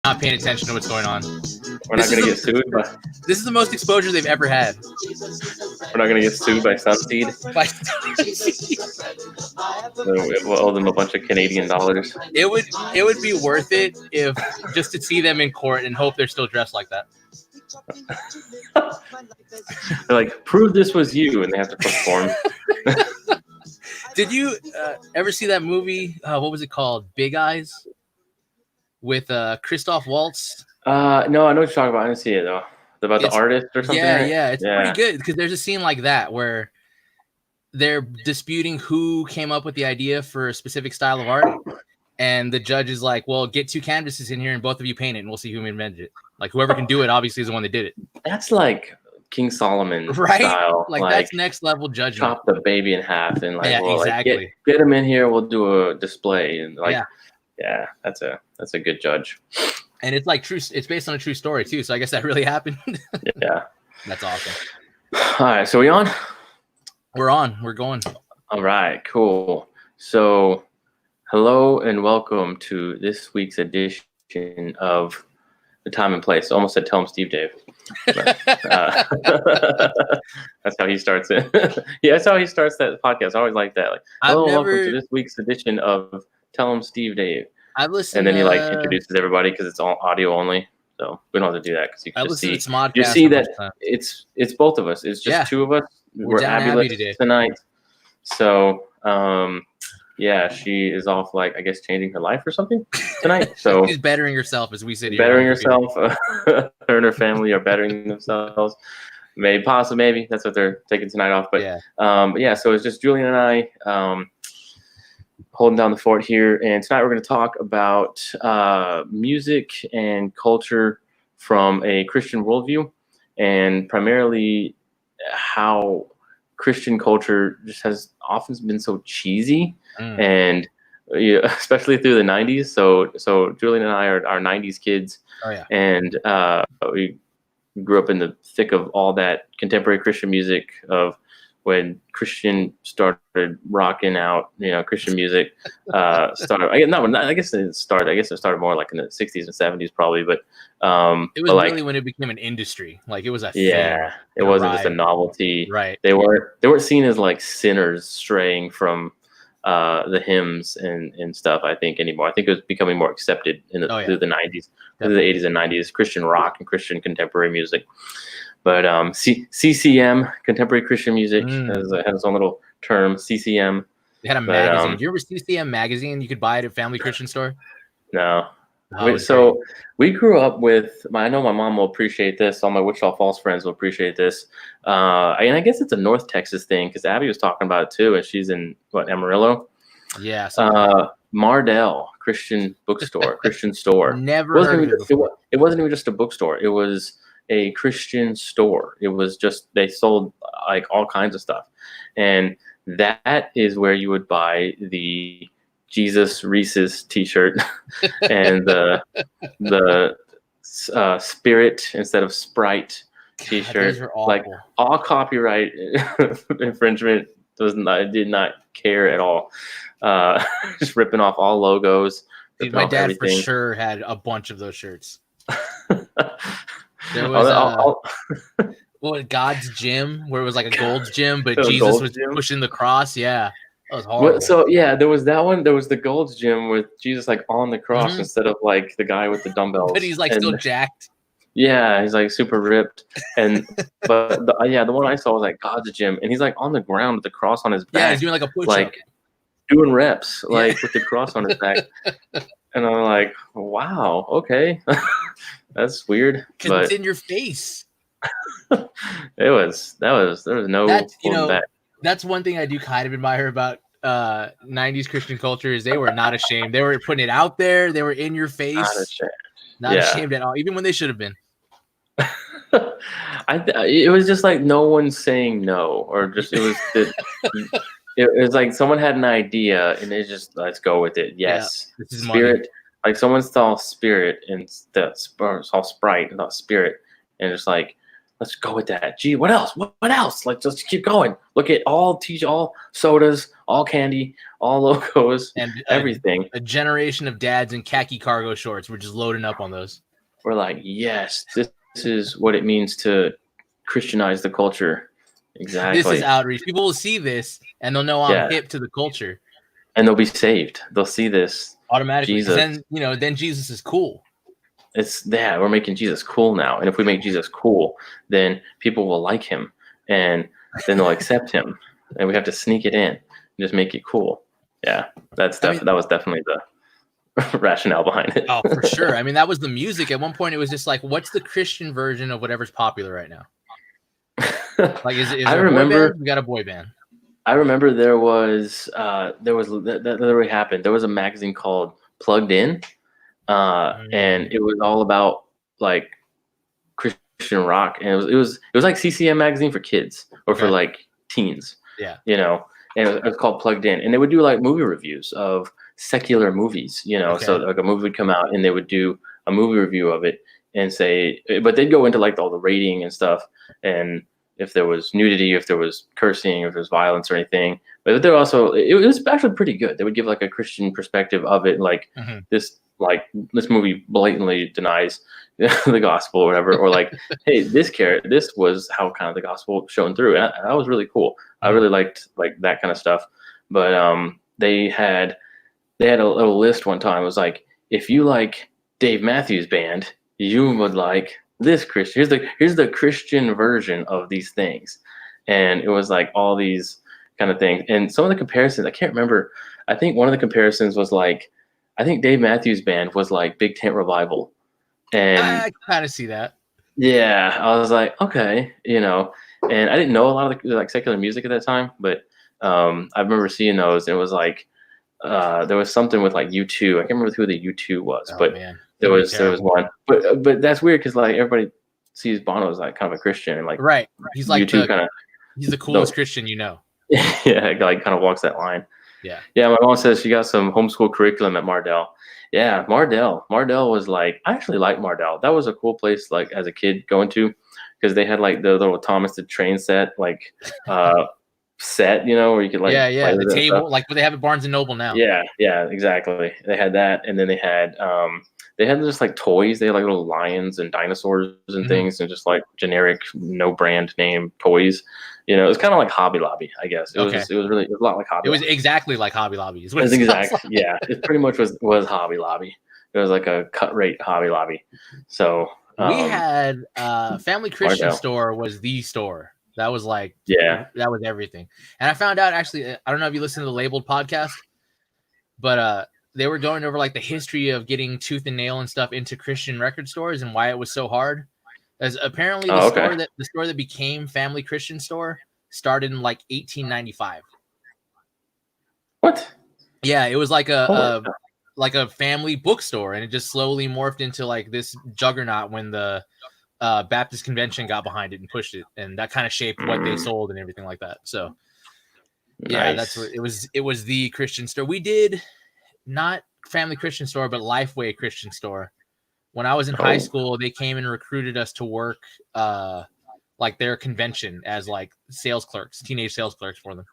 not paying attention to what's going on. We're not going to get sued. This is the most exposure they've ever had. We're not going to get sued by Sunseed. We'll owe them a bunch of Canadian dollars. It would be worth it if just to see them in court and hope they're still dressed like that. They're like, prove this was you, and they have to perform. Did you ever see that movie? What was it called? Big Eyes with Christoph Waltz. No, I know what you're talking about. I didn't see it though. About the artist or something. Yeah, it's pretty good because there's a scene like that where they're disputing who came up with the idea for a specific style of art, and the judge is like, "Well, get 2 canvases in here and both of you paint it, and we'll see who invented it." Like whoever can do it, obviously, is the one that did it. That's like King Solomon style. Like that's next level judgment. Chop the baby in half and exactly. Like, get him in here. We'll do a display and that's a good judge. And it's like true. It's based on a true story too. So I guess that really happened. Yeah, that's awesome. All right, so we on? We're on. We're going. All right, cool. So, hello and welcome to this week's edition of The Time and Place. Almost said tell him Steve Dave. But, that's how he starts it. Yeah, that's how he starts that podcast. I always like that. Like, hello and welcome to this week's edition of Tell him Steve Dave. I've listened, and then he introduces everybody because it's all audio only. So we don't have to do that because you can just see. You see that it's both of us. It's just two of us. We're fabulous tonight. So she is off I guess changing her life or something tonight. So she's bettering herself as we sit here. Bettering herself. Her and her family are bettering themselves. Maybe that's what they're taking tonight off. But so it's just Julian and I holding down the fort here, and tonight we're going to talk about music and culture from a Christian worldview, and primarily how Christian culture just has often been so cheesy, and especially through the 90s. So Julian and I are 90s kids, and we grew up in the thick of all that contemporary Christian music of when Christian started rocking out, Christian music started. I guess it started more like in the 60s and 70s probably, but it was really when it became an industry. Like it was a thing. It wasn't just a novelty. Right. They weren't seen as like sinners straying from the hymns and stuff. I think anymore. I think it was becoming more accepted through the 90s, through the 80s and 90s, Christian rock and Christian contemporary music. But CCM, contemporary Christian music, has its own little term, CCM. They had a magazine. Do you remember CCM magazine? You could buy it at Family Christian Store? No. So we grew up with, I know my mom will appreciate this. All my Wichita Falls friends will appreciate this. And I guess it's a North Texas thing because Abby was talking about it too. And she's in, Amarillo? Yeah. Mardell Christian bookstore, Christian store. Never heard of it before. It wasn't even just a bookstore. It was a Christian store. It was just, they sold like all kinds of stuff. And that is where you would buy the Jesus Reese's t-shirt and the Spirit instead of Sprite t-shirt. Like all copyright infringement did not care at all. Just ripping off all logos. Dude, my dad for sure had a bunch of those shirts. There was God's Gym, where it was like a Gold's Gym, but Jesus was pushing the cross. Yeah, that was horrible. So there was that one. There was the Gold's Gym with Jesus like on the cross instead of like the guy with the dumbbells. But he's like still jacked. Yeah, he's like super ripped. And but the one I saw was like God's Gym, and he's like on the ground with the cross on his back. Yeah, he's doing like a push-up. Doing reps with the cross on his back. And I'm like, wow, okay. That's weird. Because it's in your face. There was no back. That's one thing I do kind of admire about 90s Christian culture is they were not ashamed. They were putting it out there. They were in your face. Not ashamed at all, even when they should have been. It was just like no one's saying no, or just it was like someone had an idea and they just let's go with it. Yes, this is Spirit. money. Like someone saw Spirit and saw Sprite and thought Spirit, and it's like let's go with that. Gee, what else? What else? Like, just keep going. Look at all sodas, all candy, all logos, and everything. A generation of dads in khaki cargo shorts were just loading up on those. We're like, yes, this is what it means to Christianize the culture. Exactly. This is outreach. People will see this and they'll know I'm hip to the culture. And they'll be saved. They'll see this automatically. Jesus. Then, then Jesus is cool. We're making Jesus cool now. And if we make Jesus cool, then people will like him and then they'll accept him. And we have to sneak it in and just make it cool. Yeah. That was definitely the rationale behind it. Oh, for sure. I mean, that was the music. At one point, it was just like, what's the Christian version of whatever's popular right now? Like, is there a boy band? We got a boy band. I remember that literally happened. There was a magazine called Plugged In, and it was all about like Christian rock, and it was like CCM magazine for kids or for like teens. Yeah, and it was called Plugged In, and they would do like movie reviews of secular movies. So like a movie would come out, and they would do a movie review of it and say, but they'd go into like all the rating and stuff, and if there was nudity, if there was cursing, if there was violence or anything. But they're also, it was actually pretty good. They would give like a Christian perspective of it. Like this movie blatantly denies the gospel or whatever, or like, hey, this was how kind of the gospel shone through. And that was really cool. I really liked like that kind of stuff. But they had a little list one time. It was like, if you like Dave Matthews Band, you would like this Christian. Here's the Christian version of these things. And it was like all these kind of things. And some of the comparisons, I can't remember. I think one of the comparisons was like, I think Dave Matthews Band was like Big Tent Revival. And I kind of see that. Yeah. I was like, okay, and I didn't know a lot of the like secular music at that time, but I remember seeing those, and it was like there was something with like U2. I can't remember who the U2 was, but man. There was one, but that's weird because like everybody sees Bono as like kind of a Christian, and like he's like U2 he's the coolest Christian, Yeah, like kind of walks that line. Yeah. My mom says she got some homeschool curriculum at Mardell. Yeah, Mardell was like, I actually like Mardell. That was a cool place like as a kid going to, because they had like the little Thomas the Train set like set, where you could like play the table like what they have at Barnes and Noble now. Yeah, exactly. They had that, and then they had just like toys. They had like little lions and dinosaurs and things, and just like generic no brand name toys. It was kind of like Hobby Lobby, I guess. It was a lot like Hobby Lobby. It was exactly like Hobby Lobby. It was exactly like. Yeah. It pretty much was Hobby Lobby. It was like a cut rate Hobby Lobby. So we had Family Christian Store was the store. That was like, that was everything. And I found out, actually, I don't know if you listen to the Labeled podcast, but they were going over like the history of getting tooth and nail and stuff into Christian record stores and why it was so hard. As apparently the store that became Family Christian Store started in like 1895. What? Yeah, it was like a family bookstore, and it just slowly morphed into like this juggernaut when the Baptist convention got behind it and pushed it, and that kind of shaped what they sold and everything like that. So that's what it was. It was the Christian store. We did not Family Christian Store, but Lifeway Christian Store. When I was in high school, they came and recruited us to work like their convention as like sales clerks, teenage sales clerks for them.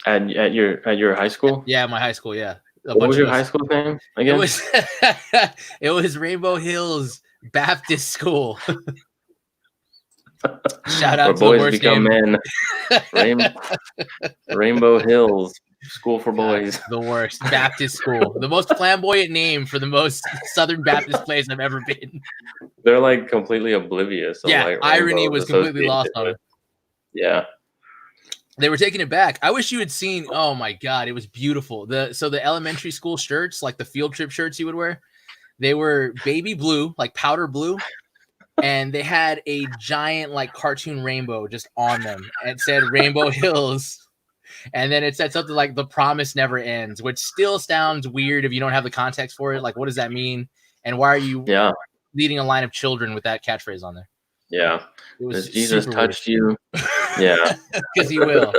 At your high school? Yeah, my high school. Yeah. What was your high school name again? It was Rainbow Hills Baptist School. Shout out to boys the worst become name. Men. Rainbow Hills School for Boys. The worst Baptist school. The most flamboyant name for the most Southern Baptist place I've ever been. They're like completely oblivious. Like irony was completely lost on them. Yeah. They were taking it back. I wish you had seen. Oh my God, it was beautiful. So the elementary school shirts, like the field trip shirts you would wear, they were baby blue, like powder blue, and they had a giant like cartoon rainbow just on them. It said Rainbow Hills, and then it said something like "The promise never ends," which still sounds weird if you don't have the context for it. Like, what does that mean? And why are you leading a line of children with that catchphrase on there? Yeah. It was Jesus touched you. Yeah. Because he will.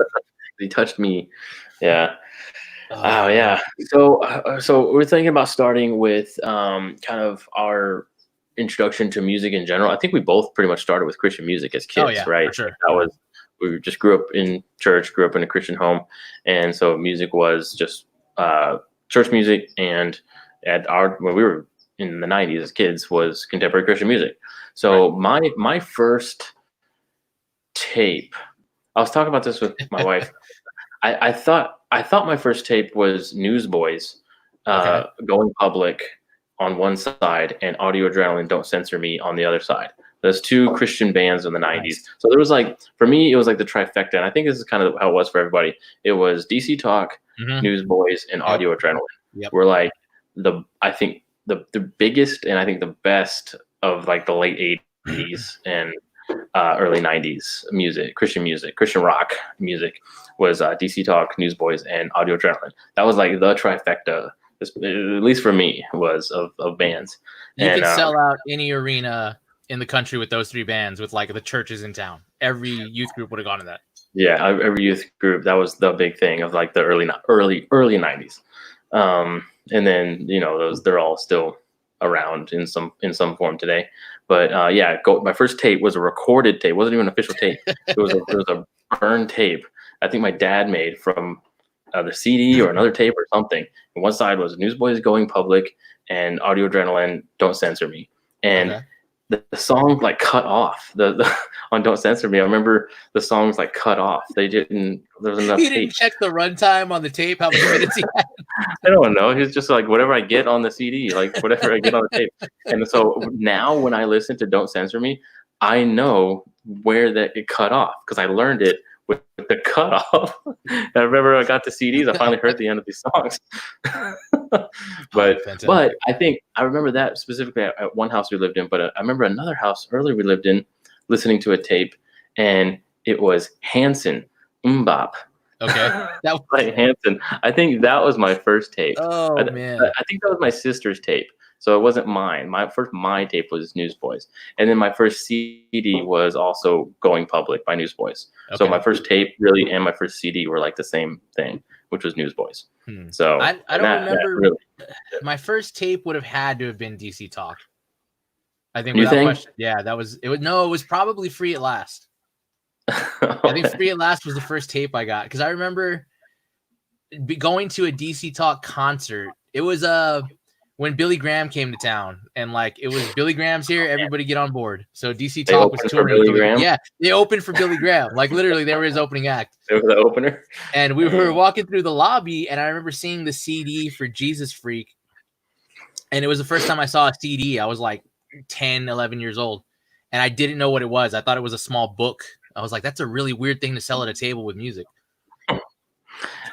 He touched me. Yeah. Oh yeah. So we're thinking about starting with kind of our introduction to music in general, I think we both pretty much started with Christian music as kids, right? For sure. We just grew up in church, grew up in a Christian home, and so music was just church music. And when we were in the 90s as kids, was contemporary Christian music. So my first tape, I was talking about this with my wife. I thought my first tape was Newsboys, Going Public on one side and Audio Adrenaline, Don't Censor Me on the other side. There's two Christian bands in the 90s. Nice. So there was for me, it was like the trifecta. And I think this is kind of how it was for everybody. It was DC Talk, Newsboys, and Audio Adrenaline. Yep. Were I think the biggest and I think the best of the late 80s and early 90s music, Christian rock music was DC Talk, Newsboys, and Audio Adrenaline. That was the trifecta, at least for me, was of bands. You could sell out any arena in the country with those three bands, with the churches in town. Every youth group would have gone to that. Yeah, every youth group. That was the big thing of the early 90s. And then they're all still around in some form today. But my first tape was a recorded tape. It wasn't even an official tape. It was a burned tape. I think my dad made from the CD or another tape or something. And one side was Newsboys, Going Public, and Audio Adrenaline, Don't Censor Me. And the song cut off the on Don't Censor Me. I remember the song was cut off. There was enough He tape. didn't check the runtime on the tape, how many minutes he had. I don't know. It's just whatever I get on the CD, whatever I get on the tape. And so now when I listen to Don't Censor Me, I know where it cut off because I learned it with the cutoff. And I remember I got the CDs. I finally heard the end of these songs. But I think I remember that specifically at one house we lived in. But I remember another house earlier we lived in, listening to a tape, and it was Hanson, Mbop. Okay, that was like Hanson. I think that was my first tape. Oh man, I think that was my sister's tape. So it wasn't mine. My tape was Newsboys. And then my first CD was also Going Public by Newsboys. Okay. So my first tape really and my first CD were the same thing, which was Newsboys. So I don't remember. Really, my first tape would have had to have been DC Talk. I think without question. Yeah, it was probably Free at Last. I think Free at Last was the first tape I got because I remember going to a DC Talk concert. It was when Billy Graham came to town, and it was Billy Graham's here, everybody get on board. So DC Talk was touring. Yeah, they opened for Billy Graham. Literally, they were his opening act. They were the opener. And we were walking through the lobby, and I remember seeing the CD for Jesus Freak. And it was the first time I saw a CD. I was 10, 11 years old, and I didn't know what it was. I thought it was a small book. I was like, that's a really weird thing to sell at a table with music.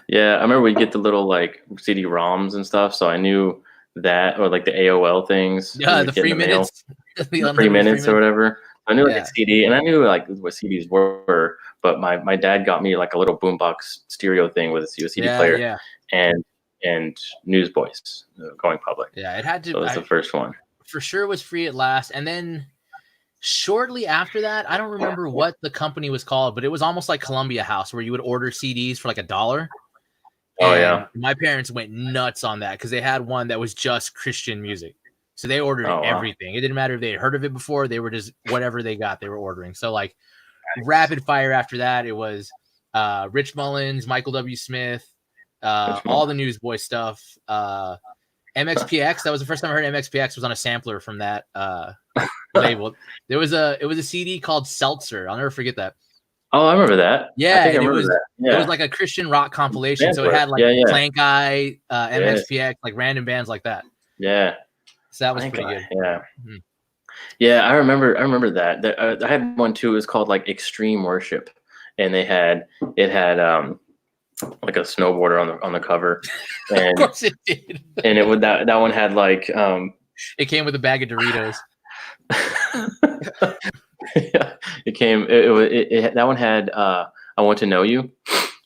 Yeah, I remember we'd get the little CD-ROMs and stuff, so I knew that, or the AOL things. Yeah, the free minutes. The free minutes or whatever. I knew a CD, and I knew what CDs were, but my dad got me a little boombox stereo thing with a CD player, and Newsboys, Going Public. Yeah, it had to. So that was the first one. For sure was Free at Last, and then shortly after that, I don't remember what the company was called, but it was almost like Columbia House, where you would order CDs for $1. Oh yeah, my parents went nuts on that because they had one that was just Christian music. So they ordered everything. It didn't matter if they had heard of it before. They were just whatever they got, they were ordering. So rapid fire after that, it was Rich Mullins, Michael W. Smith, all the Newsboy stuff. MXPX. That was the first time I heard MXPX was on a sampler from that label. It was a CD called Seltzer. I'll never forget that. Oh, I remember that. Yeah, it was a Christian rock compilation. So it had Plank Eye, MXPX, random bands like that. Yeah. So that was pretty good. Yeah. Mm-hmm. Yeah, I remember that. I had one too. It was called Extreme Worship, and it had a snowboarder on the cover. And, of course it did. And it would that one had it came with a bag of Doritos. Yeah, it came. That one had I Want to Know You,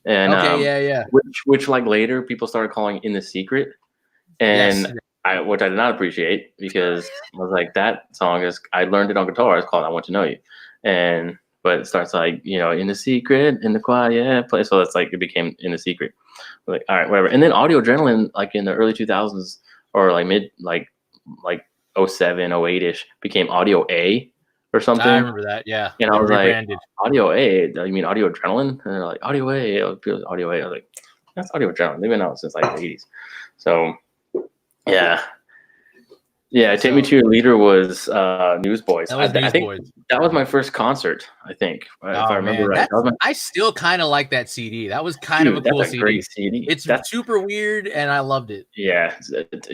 and which later people started calling In the Secret, and which I did not appreciate because I was that song is. I learned it on guitar. It's called I Want to Know You, but it starts In the Secret, in the quiet place. So it's it became In the Secret. All right, whatever. And then Audio Adrenaline, in the early 2000s or mid 07, 08-ish became Audio A or something. I remember that. Yeah. And I was rebranded. Like, Audio A? You mean Audio Adrenaline? And they're like, Audio A. Audio A. I was like, that's Audio Adrenaline. They've been out since like the 80s. So, yeah. Yeah, Take Me to Your Leader was Newsboys. That was I think that was my first concert, I think, if I remember right. I still kind of like that CD. That was kind of a cool CD. Great CD. It's super weird, and I loved it. Yeah,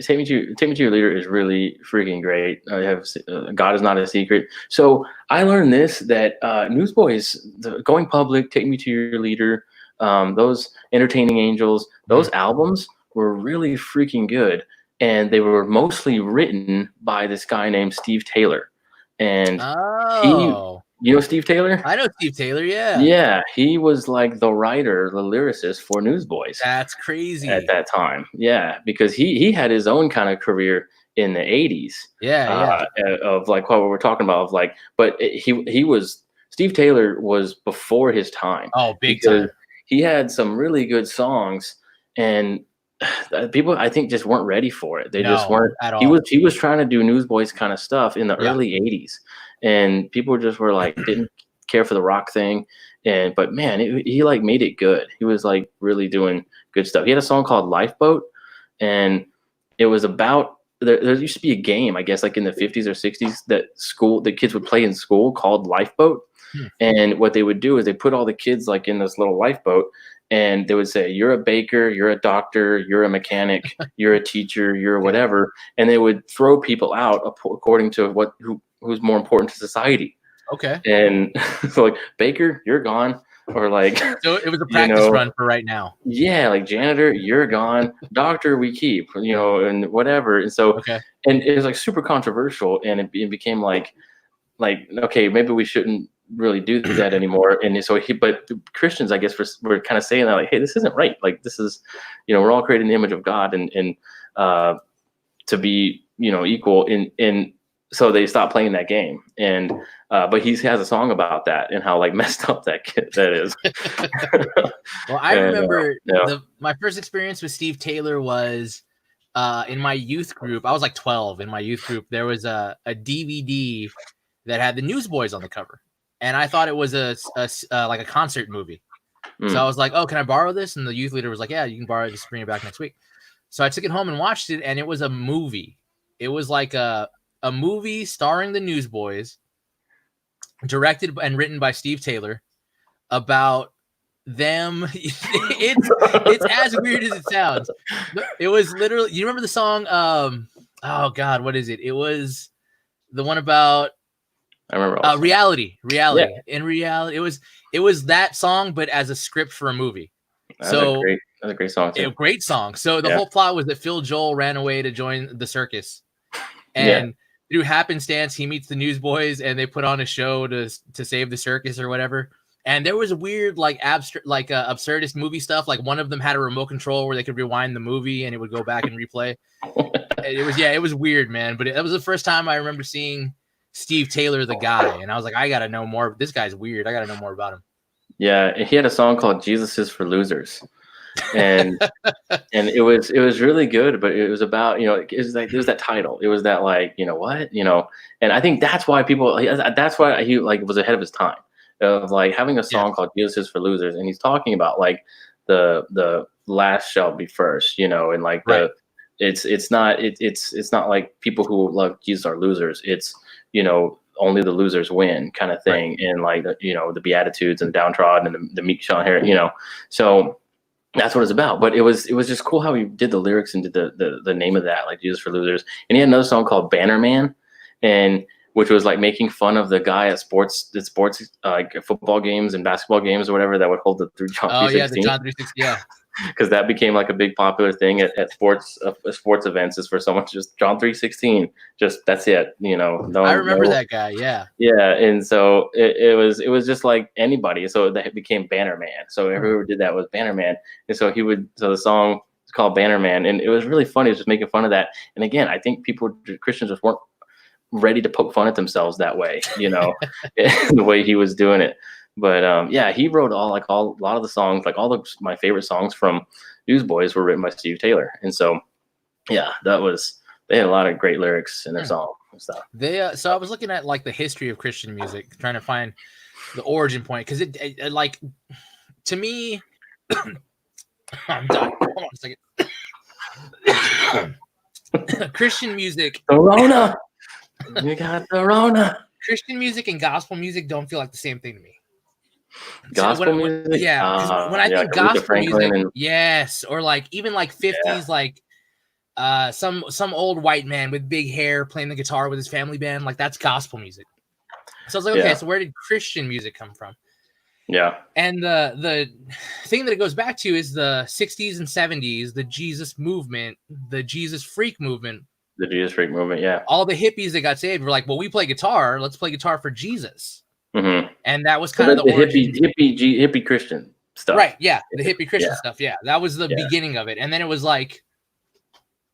Take Me to Your Leader is really freaking great. I have God Is Not a Secret. So I learned this, that Newsboys, Going Public, Take Me to Your Leader, those Entertaining Angels, those albums were really freaking good. And they were mostly written by this guy named Steve Taylor. And you know Steve Taylor? I know Steve Taylor, yeah. Yeah, he was like the writer, the lyricist for Newsboys. That's crazy. At that time. Yeah, because he had his own kind of career in the 80s. Yeah. Of like what we're talking about, of like, but Steve Taylor was before his time. Oh, big time. He had some really good songs, and people, I think, just weren't ready for it. They just weren't at all. He was trying to do Newsboys kind of stuff in the early 80s, and people just were like, didn't care for the rock thing. But man, he like made it good. He was like really doing good stuff. He had a song called Lifeboat, and it was about, there used to be a game, I guess, like in the 50s or 60s that kids would play in school called Lifeboat. And what they would do is they put all the kids like in this little lifeboat, and they would say, you're a baker, you're a doctor, you're a mechanic, you're a teacher, you're whatever. And they would throw people out according to who's more important to society. Okay. And so like, baker, you're gone. Or like, so it was a practice run for right now. Yeah, like janitor, you're gone. Doctor, we keep, and whatever. And so, and it was like super controversial, and it became like, okay, maybe we shouldn't really do that anymore. And so but Christians, I guess, were kind of saying that, like, hey, this isn't right. Like, this is, we're all created in the image of God, and to be, equal. And so they stopped playing that game. And but he has a song about that and how like messed up that is. Well, I remember my first experience with Steve Taylor was in my youth group. I was like 12 in my youth group. There was a DVD that had the Newsboys on the cover, and I thought it was like a concert movie. So I was like, "Oh, can I borrow this?" And the youth leader was like, "Yeah, you can borrow it. Just bring it back next week." So I took it home and watched it, and it was a movie. It was like a movie starring the Newsboys, directed and written by Steve Taylor, about them. It's as weird as it sounds. It was literally, you remember the song? Oh God, what is it? It was the one about I remember reality. Yeah. In reality, it was that song, but as a script for a movie. That's a great song too. A great song. So the whole plot was that Phil Joel ran away to join the circus, and through happenstance, he meets the Newsboys, and they put on a show to save the circus or whatever. And there was weird, like abstract, like absurdist movie stuff. Like one of them had a remote control where they could rewind the movie, and it would go back and replay. It was weird, man. But that was the first time I remember seeing Steve Taylor, the guy, and I was like, I gotta know more. This guy's weird. I gotta know more about him. Yeah, he had a song called "Jesus Is for Losers." And it was really good, but it was about, it was that title, it was that, like, and I think that's why he like was ahead of his time, of like having a song called "Jesus Is for Losers," and he's talking about like the last shall be first, and like it's not like people who love Jesus are losers. It's only the losers win kind of thing, and like the Beatitudes and the downtrodden and the meek shall inherit, so. That's what it's about. But it was just cool how he did the lyrics and did the name of that, like Jesus for Losers. And he had another song called Banner Man, and which was like making fun of the guy at sports like football games and basketball games or whatever that would hold the John 3:16. Oh yeah, the John 3:16. Yeah. Because that became like a big popular thing at sports events, is for someone to just John 3:16. Just that's it. I remember that guy. Yeah. Yeah, and so it was just like anybody. So that became Banner Man. So whoever did that was Banner Man, and so the song is called Banner Man, and it was really funny. It was just making fun of that. And again, I think Christians just weren't ready to poke fun at themselves that way. The way he was doing it. But he wrote a lot of the songs, like my favorite songs from Newsboys were written by Steve Taylor. And so, they they had a lot of great lyrics in their song and stuff. So I was looking at like the history of Christian music, trying to find the origin point, because it like, to me, I'm done. Hold on a second. Christian music. The Rona. You got the Rona. Christian music and gospel music don't feel like the same thing to me. Gospel music? Yeah. When I think gospel music, yes. Or like even like 50s, like some old white man with big hair playing the guitar with his family band, like that's gospel music. So I was like, okay, so where did Christian music come from? Yeah. And the thing that it goes back to is the 60s and 70s, the Jesus movement, the Jesus freak movement. The Jesus freak movement, yeah. All the hippies that got saved were like, well, we play guitar. Let's play guitar for Jesus. Mm-hmm. And that was kind of the hippie Christian stuff. Right, yeah. The hippie Christian stuff, yeah. That was the beginning of it. And then it was like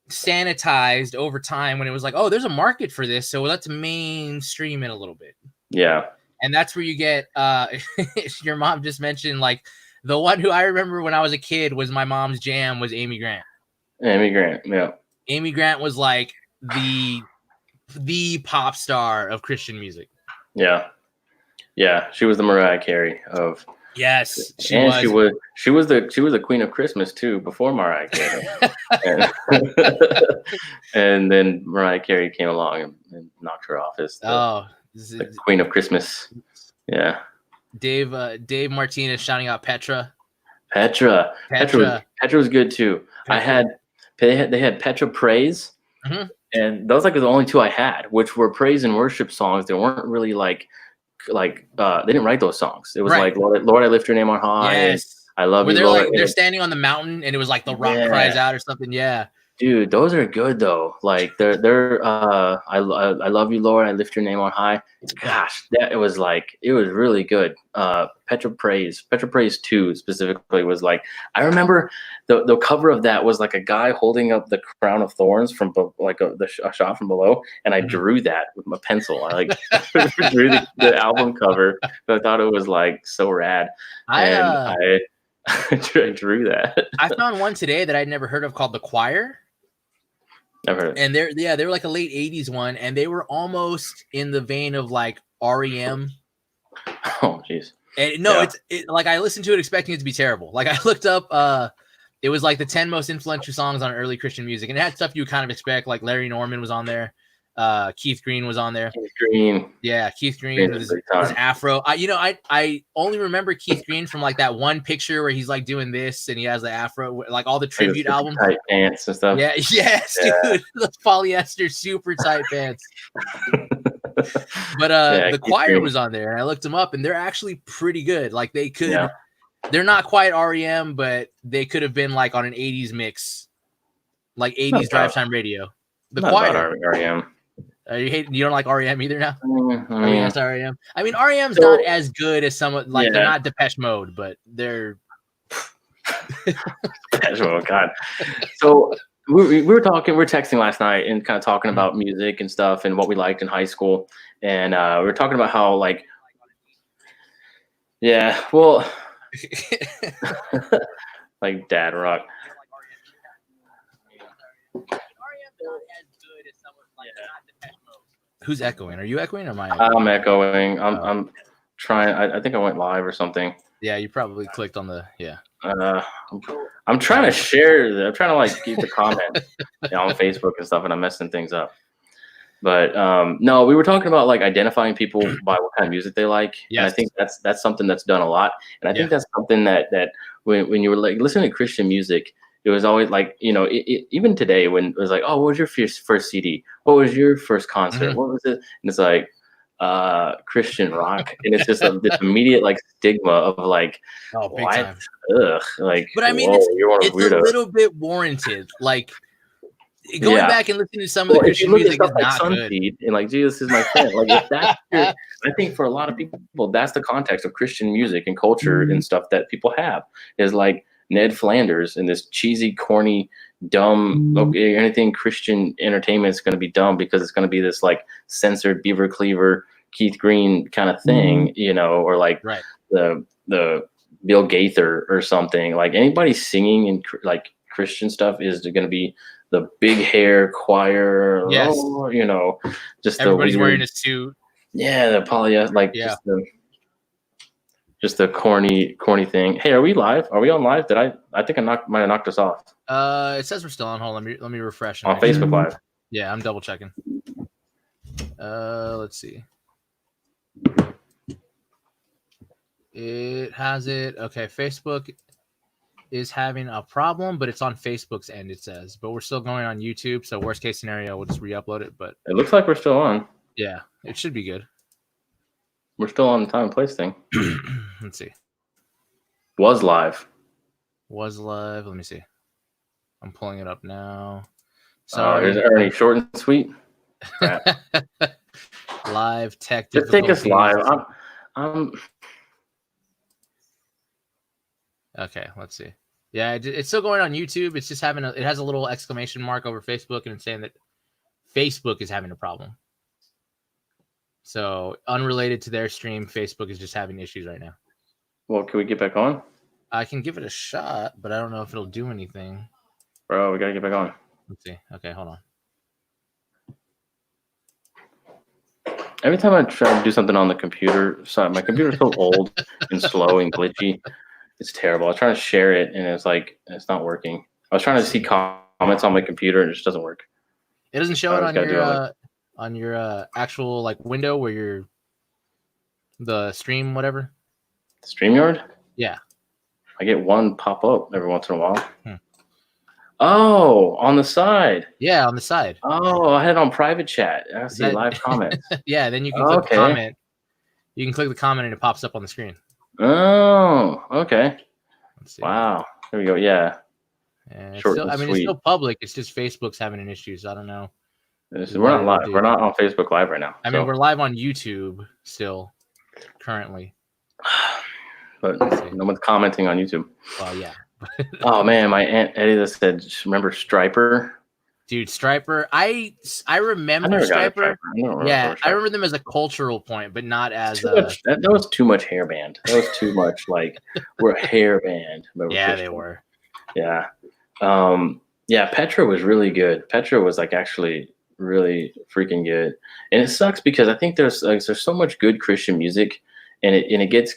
sanitized over time when it was like, oh, there's a market for this, so let's mainstream it a little bit. Yeah. And that's where you get your mom just mentioned, like, the one who I remember when I was a kid was my mom's jam was Amy Grant. Amy Grant, yeah. Amy Grant was like the pop star of Christian music. Yeah. Yeah, she was the Mariah Carey of. Yes, she was the Queen of Christmas too before Mariah Carey. and then Mariah Carey came along and knocked her off as the Queen of Christmas. Yeah. Dave Martinez shouting out Petra. Petra was good too. They had Petra Praise, and those like the only two I had, which were praise and worship songs. They weren't really like they didn't write those songs. It was like Lord, I lift your name on high. Yes. I love you. They're Lord. like they're standing on the mountain, and it was like the rock cries out or something. Yeah. Dude, those are good though. Like they're I love you, Lord. I lift your name on high. Gosh, it was really good. Petra Praise 2 specifically was like, I remember the cover of that was like a guy holding up the crown of thorns from a shot from below, and I drew that with my pencil. I like drew the album cover. So I thought it was like so rad, I drew that. I found one today that I'd never heard of called The Choir. Never heard. And they were like a late 80s one, and they were almost in the vein of like REM. Oh jeez. And no, it's like I listened to it expecting it to be terrible. Like I looked up it was like the 10 most influential songs on early Christian music, and it had stuff you would kind of expect, like Larry Norman was on there. Keith Green was on there. Keith Green with his afro. I only remember Keith Green from like that one picture where he's like doing this and he has the afro, like all the tribute albums. Tight pants and stuff. Yeah, yes, dude. Those polyester super tight pants. But the Choir was on there, and I looked them up, and they're actually pretty good. Like they're not quite REM, but they could have been like on an 80s mix, like 80s drive time radio. The Choir. REM. You don't like REM either now? I mean, that's REM. I mean, REM's not as good as some, like they're not Depeche Mode, but they're Depeche Mode. God. So we were texting last night and kind of talking about music and stuff and what we liked in high school, and we were talking about how like, like dad rock. Who's echoing? Are you echoing or am I echoing? I'm echoing. I'm trying. I think I went live or something. Yeah, you probably clicked on the I'm trying to share. I'm trying to like keep the comments on Facebook and stuff, and I'm messing things up. But no, we were talking about like identifying people by what kind of music they like. Yes. And I think that's something that's done a lot. And I think that's something that when you were like listening to Christian music, it was always like, even today when it was like, oh, what was your first CD? What was your first concert? What was it? And it's like Christian rock, and it's just this immediate like stigma of like, big time. Ugh, like. But I mean, it's a little bit warranted. Like going back and listening to some of the Christian music is not good. And like Jesus is my friend. Like if that's I think for a lot of people, that's the context of Christian music and culture and stuff that people have is like Ned Flanders and this cheesy, corny, dumb. Okay, anything Christian entertainment is going to be dumb because it's going to be this like censored Beaver Cleaver, Keith Green kind of thing, or like the Bill Gaither or something. Like anybody singing and like Christian stuff is going to be the big hair choir. Yes. Oh, you know, just everybody's the weird, wearing a suit. Yeah, the polyester, like just the corny thing. Hey, are we live? Are we on live? I think might have knocked us off. It says we're still on hold. Let me refresh. On Facebook Live. Yeah, I'm double checking. Let's see. It has it. Okay, Facebook is having a problem, but it's on Facebook's end, it says. But we're still going on YouTube, so worst case scenario, we'll just re-upload it. But it looks like we're still on. Yeah, it should be good. We're still on the time and place thing. Let's see. Was live. Let me see. I'm pulling it up now. Sorry. Here's Ernie, short and sweet. Live tech. Just take us live. I'm. Okay, let's see. Yeah, it's still going on YouTube. It's just having it has a little exclamation mark over Facebook, and it's saying that Facebook is having a problem. So unrelated to their stream, Facebook is just having issues right now. Well, can we get back on? I can give it a shot, but I don't know if it'll do anything. Bro, we gotta get back on. Let's see. Okay, hold on. Every time I try to do something on the computer, my computer's so old and slow and glitchy. It's terrible. I was trying to share it, and it's not working. I was trying to see comments on my computer, and it just doesn't work. It doesn't show it on your actual like window where you're the stream, whatever. StreamYard? Yeah. I get one pop up every once in a while. Oh, on the side. Yeah, on the side. Oh, I had it on private chat. I see live comments. Yeah, then you can click the comment. You can click the comment and it pops up on the screen. Oh, okay. Let's see. Wow. There we go. Yeah. It's still public. It's just Facebook's having an issue, so I don't know. We're not live. We're not on Facebook Live right now. I mean, we're live on YouTube still, currently. But no one's commenting on YouTube. Well, yeah. Oh man, my Aunt Eddie said, "Remember Striper?" Dude, Striper. I remember Striper. I remember them as a cultural point, but not as that was too much hair band. That was too much like we're a hair band. Yeah, they were. Yeah. Petra was really good. Petra was like actually really freaking good. And it sucks because I think there's so much good Christian music, and it gets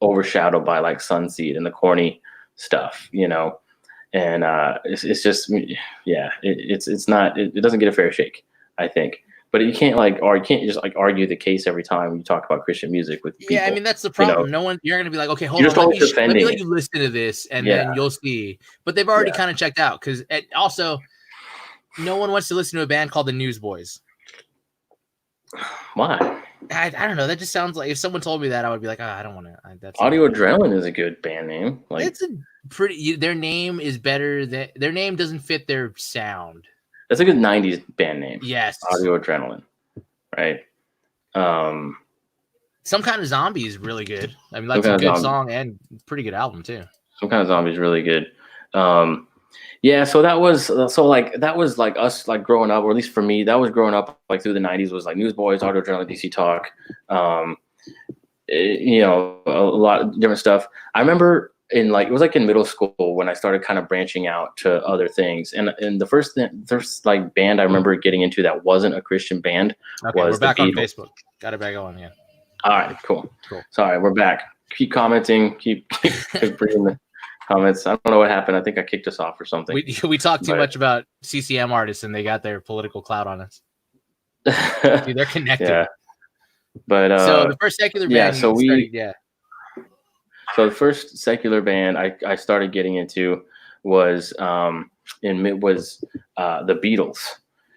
overshadowed by like Sunseed and the corny stuff, you know. And it's just it doesn't get a fair shake, I think. But you can't just argue the case every time you talk about Christian music with people. Yeah, I mean that's the problem. You know? You're gonna be like, okay, hold on, let me let you listen to this, and then you'll see. But they've already kind of checked out because also no one wants to listen to a band called the Newsboys. Why? I don't know. That just sounds like if someone told me that, I would be like, I don't want to. That's Audio Adrenaline is a good band name. Like it's a pretty. Their name is better. Their name doesn't fit their sound. That's a good '90s band name. Yes, Audio Adrenaline, right? Some Kind of Zombie is really good. I mean, that's a good song and pretty good album too. Some Kind of Zombie is really good. Yeah, so that was like us like growing up, or at least for me, that was growing up like through the '90s was like Newsboys, Audio Adrenaline, DC Talk, you know, a lot of different stuff. I remember it was like in middle school when I started kind of branching out to other things, and the first like band I remember getting into that wasn't a Christian band was we're back on Facebook. Got it back on, yeah. All right, cool. Sorry, we're back. Keep commenting. Keep bringing the comments. I don't know what happened. I think I kicked us off or something. We talked too much about CCM artists, and they got their political clout on us. Dude, they're connected. Yeah. But so the first secular band. So the first secular band I started getting into was the Beatles.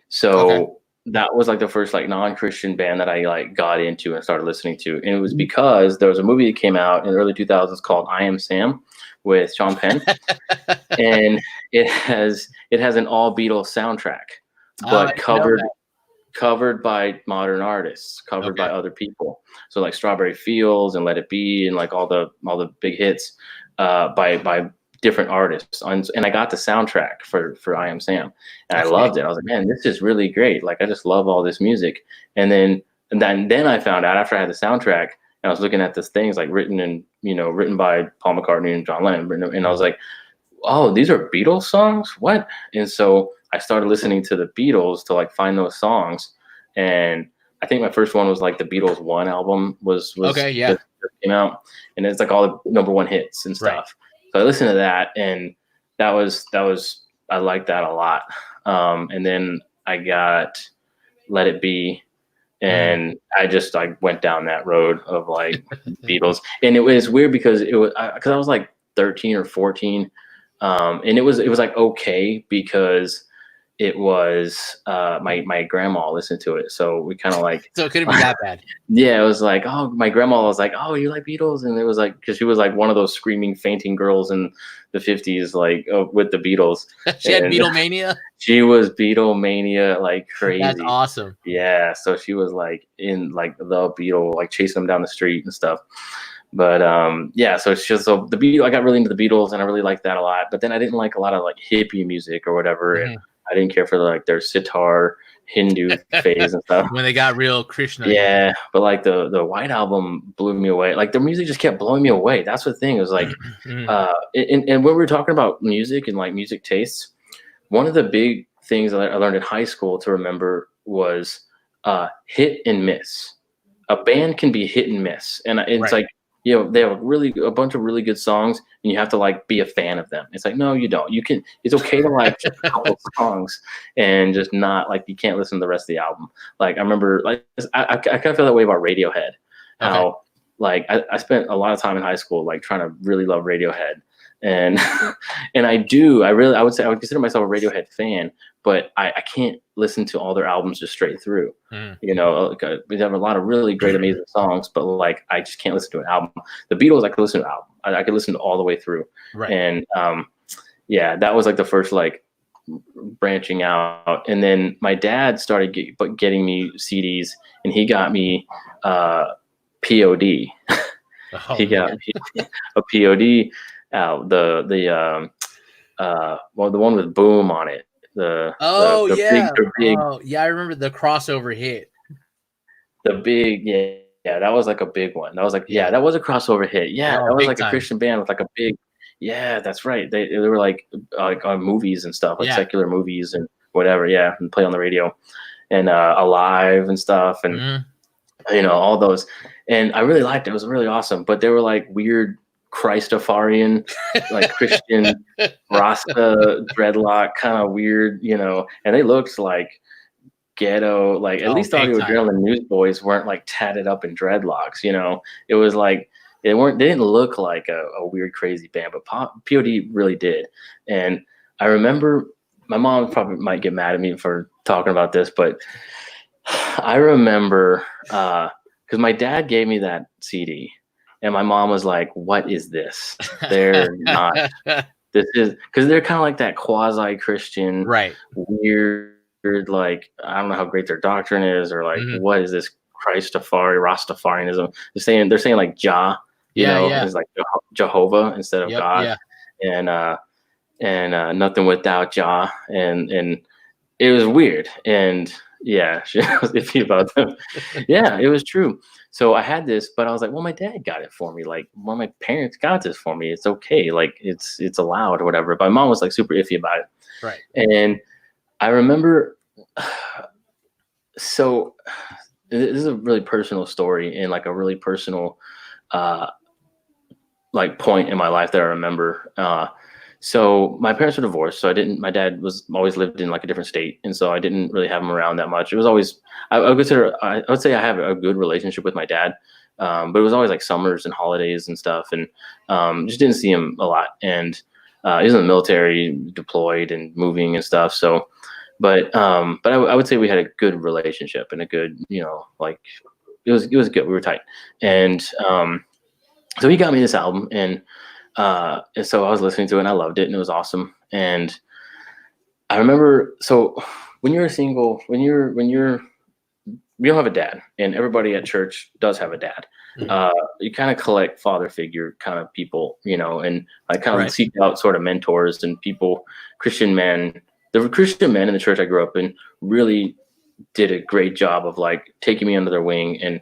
So that was like the first like non-Christian band that I like got into and started listening to, and it was because there was a movie that came out in the early 2000s called I Am Sam with Sean Penn, and it has an all Beatles soundtrack, but covered by modern artists, covered by other people. So like Strawberry Fields and Let It Be and like all the big hits by different artists. And I got the soundtrack for I Am Sam, and I loved it. I was like, man, this is really great. Like I just love all this music. And then I found out after I had the soundtrack, and I was looking at these things like written by Paul McCartney and John Lennon, and I was like, oh, these are Beatles songs? What? And so I started listening to the Beatles to like find those songs. And I think my first one was like the Beatles One album was Okay, yeah. just came out, and it's like all the #1 hits and stuff. Right. So I listened to that, and that was I liked that a lot. And then I got Let It Be, and I just like went down that road of like Beatles, and it was weird because I was like 13 or 14, and it was like okay because it was my grandma listened to it, so we kind of like so it couldn't be that bad. Yeah, it was like, oh, my grandma was like, oh, you like Beatles, and it was like because she was like one of those screaming fainting girls in the 50s, like with the Beatles. She had Beatlemania. She was Beatlemania like crazy. That's awesome. Yeah, so she was like in like the Beatle, like chasing them down the street and stuff. But yeah, so it's just so the Beatles. I got really into the Beatles, and I really liked that a lot. But then I didn't like a lot of like hippie music or whatever, and I didn't care for like their sitar Hindu phase and stuff. When they got real Krishna. Yeah, but like the White Album blew me away. Like their music just kept blowing me away. That's the thing. It was like, and when we were talking about music and like music tastes, one of the big things that I learned in high school to remember was hit and miss. A band can be hit and miss, and it's like, you know, they have a bunch of really good songs, and you have to like be a fan of them. It's like, no, you don't. You can. It's okay to like a couple songs and just not like you can't listen to the rest of the album. Like I remember, like I kind of feel that way about Radiohead. How like I spent a lot of time in high school like trying to really love Radiohead, and and I would say I would consider myself a Radiohead fan, but I can't listen to all their albums just straight through. You know, we have a lot of really great, amazing songs, but like I just can't listen to an album. The Beatles, I could listen to an album. I could listen to all the way through. Right. And yeah, that was like the first like branching out. And then my dad started getting me CDs, and he got me POD. He got me a POD out. The one with Boom on it. The big, I remember the crossover hit. The big, yeah, that was like a big one. That was like, that was a crossover hit. Yeah, that was like a Christian band with like a big, that's right. They were like on movies and stuff, like secular movies and whatever. Yeah, and play on the radio, and Alive and stuff, and you know, all those. And I really liked it. It was really awesome. But they were like weird Christafarian, like Christian Rasta dreadlock, kind of weird, you know, and they looked like ghetto, like at least Audio Adrenaline and Newsboys weren't like tatted up in dreadlocks, you know. It was like they didn't look like a weird crazy band, but POD really did. And I remember my mom probably might get mad at me for talking about this, but I remember because my dad gave me that CD. And my mom was like, what is this? They're not, this is, because they're kind of like that quasi-Christian, weird, like, I don't know how great their doctrine is, or like, what is this Rastafarianism? They're saying like Jah, you know, it's like Jehovah instead of God. And nothing without Jah. And it was weird. And yeah, she was iffy about them. Yeah, it was true. So I had this, but I was like, well, my dad got it for me. Like, well, my parents got this for me. It's okay. Like, it's allowed or whatever. But my mom was like super iffy about it. Right. And I remember, so this is a really personal story and like a really personal, like point in my life that I remember. So my parents were divorced, so my dad was always lived in like a different state. And so I didn't really have him around that much. It was always, I would say I have a good relationship with my dad. But it was always like summers and holidays and stuff. And just didn't see him a lot. And he was in the military, deployed and moving and stuff. So, but I would say we had a good relationship and a good, you know, like it was good. We were tight. And so he got me this album, and so I was listening to it and I loved it and it was awesome. And I remember, so when you're a single, you don't have a dad, and everybody at church does have a dad. You kind of collect father figure kind of people, you know, and I kind of seek out sort of mentors and people, Christian men. The Christian men in the church I grew up in really did a great job of like taking me under their wing and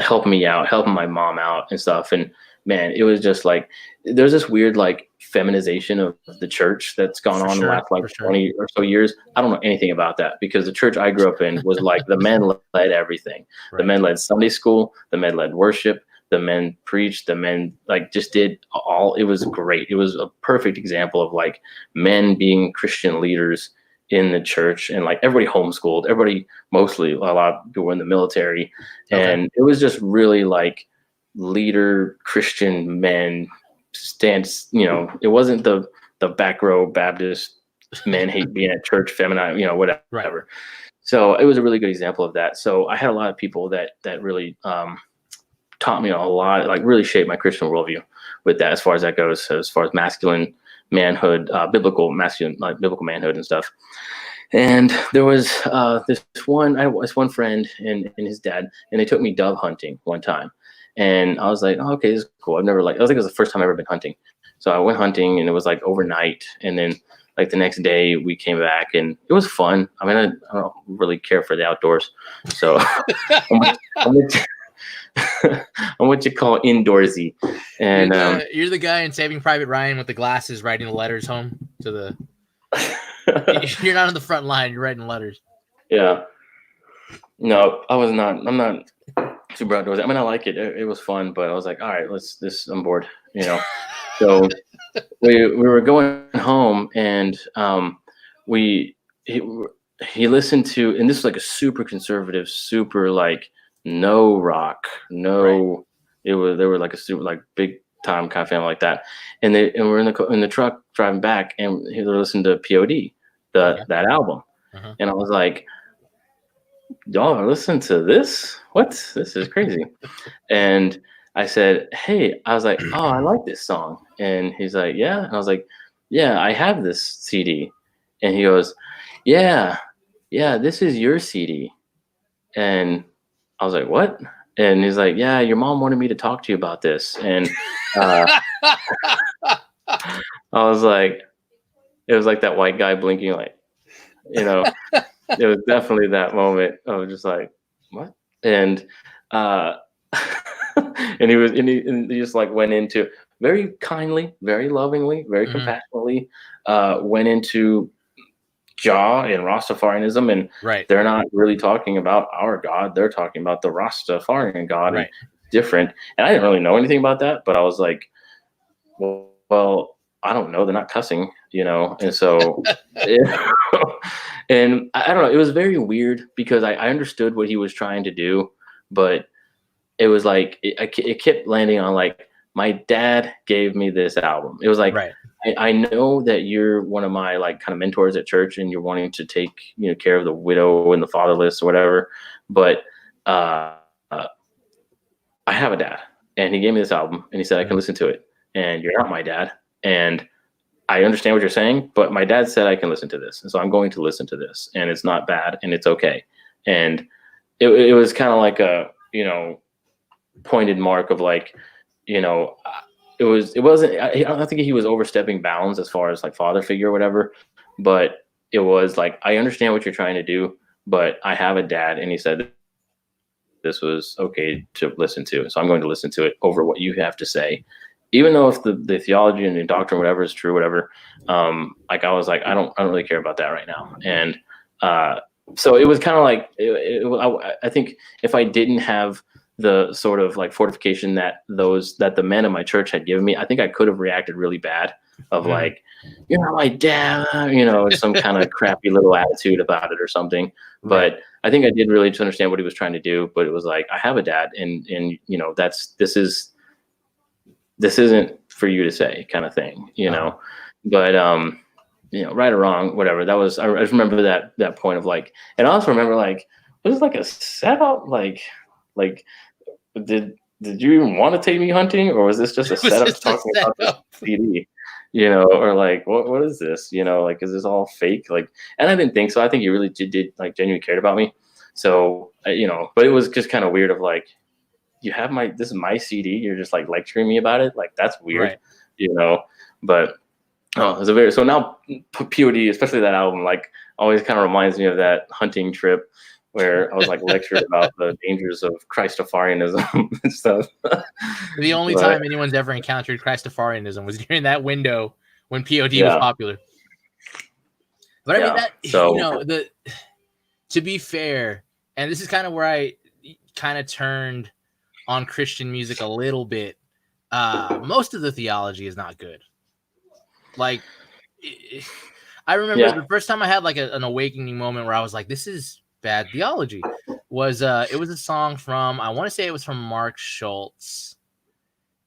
helping me out, helping my mom out and stuff. And man, it was just like, there's this weird like feminization of the church that's gone on in the last like 20 or so years. I don't know anything about that, because the church I grew up in was like the men led everything. Right. The men led Sunday school, the men led worship, the men preached, the men like just did all. It was great. It was a perfect example of like men being Christian leaders in the church, and like everybody homeschooled, everybody, mostly a lot of people were in the military. And it was just really like leader Christian men stance. It wasn't the back row Baptist men hate being at church, feminine, whatever. Right. So it was a really good example of that. So I had a lot of people that really taught me a lot, like really shaped my Christian worldview with that, as far as that goes, as far as masculine manhood, biblical manhood and stuff. And there was this one friend and his dad, and they took me dove hunting one time. And I was like, oh, okay, this is cool. I think it was the first time I've ever been hunting. So I went hunting, and it was like overnight. And then like the next day we came back, and it was fun. I mean, I don't really care for the outdoors. So I'm what you call indoorsy. And you're the guy in Saving Private Ryan with the glasses writing the letters home to the. You're not on the front line. You're writing letters. Yeah. No, I was not. I'm not super outdoorsy. I mean, I like it. It was fun, but I was like, all right, I'm bored. So we were going home, and he listened to, and this was like a super conservative, super like no rock, no. Right. They were like a super like big time kind of family like that, and we're in the truck driving back, and they were listening to POD, that album, and I was like, y'all are listening to this? What? This is crazy. And I said, hey, I was like, oh, I like this song, and he's like, yeah, and I was like, yeah, I have this CD, and he goes, yeah, this is your CD, and I was like, what? And he's like, yeah, your mom wanted me to talk to you about this. And I was like, it was like that white guy blinking, like, it was definitely that moment of just like, what? And and he just like went into very kindly, very lovingly, very compassionately, went into Jah and Rastafarianism, and they're not really talking about our God. They're talking about the Rastafarian God. Right. Different. And I didn't really know anything about that, but I was like, well, I don't know. They're not cussing, And so, and I don't know. It was very weird, because I understood what he was trying to do, but it was like, it kept landing on like, my dad gave me this album. It was like, I know that you're one of my like kind of mentors at church, and you're wanting to take care of the widow and the fatherless or whatever, but I have a dad, and he gave me this album, and he said I can listen to it, and you're not my dad, and I understand what you're saying, but my dad said I can listen to this, and so I'm going to listen to this, and it's not bad, and it's okay. And it was kind of like a pointed mark of like, it wasn't, I don't think he was overstepping bounds as far as like father figure or whatever, but it was like, I understand what you're trying to do, but I have a dad, and he said this was okay to listen to, so I'm going to listen to it over what you have to say, even though if the theology and the doctrine, whatever, is true, whatever. Like I was like, I don't really care about that right now. And so it was kind of like, I think if I didn't have the sort of like fortification that the men in my church had given me, I think I could have reacted really bad of like, you're not my dad, some kind of crappy little attitude about it or something. But I think I did really just understand what he was trying to do. But it was like, I have a dad, and this isn't for you to say, kind of thing, But right or wrong, whatever. That was, I just remember that point of like, and I also remember like, was this like a setup? Like did you even want to take me hunting, or was this just a setup talking about the CD? Or like, what is this? Like, is this all fake? Like, and I didn't think so. I think he really did like genuinely cared about me. So, but it was just kind of weird of like, this is my CD. You're just like lecturing me about it. Like, that's weird, but so now POD, especially that album, like always kind of reminds me of that hunting trip where I was like lectured about the dangers of Christafarianism and stuff. The only time anyone's ever encountered Christafarianism was during that window when POD was popular. But I mean that, you know, to be fair, and this is kind of where I kind of turned on Christian music a little bit. Most of the theology is not good. Like, I remember the first time I had like an awakening moment where I was like, this is bad theology. Was it was a song from, I want to say it was from Mark Schultz.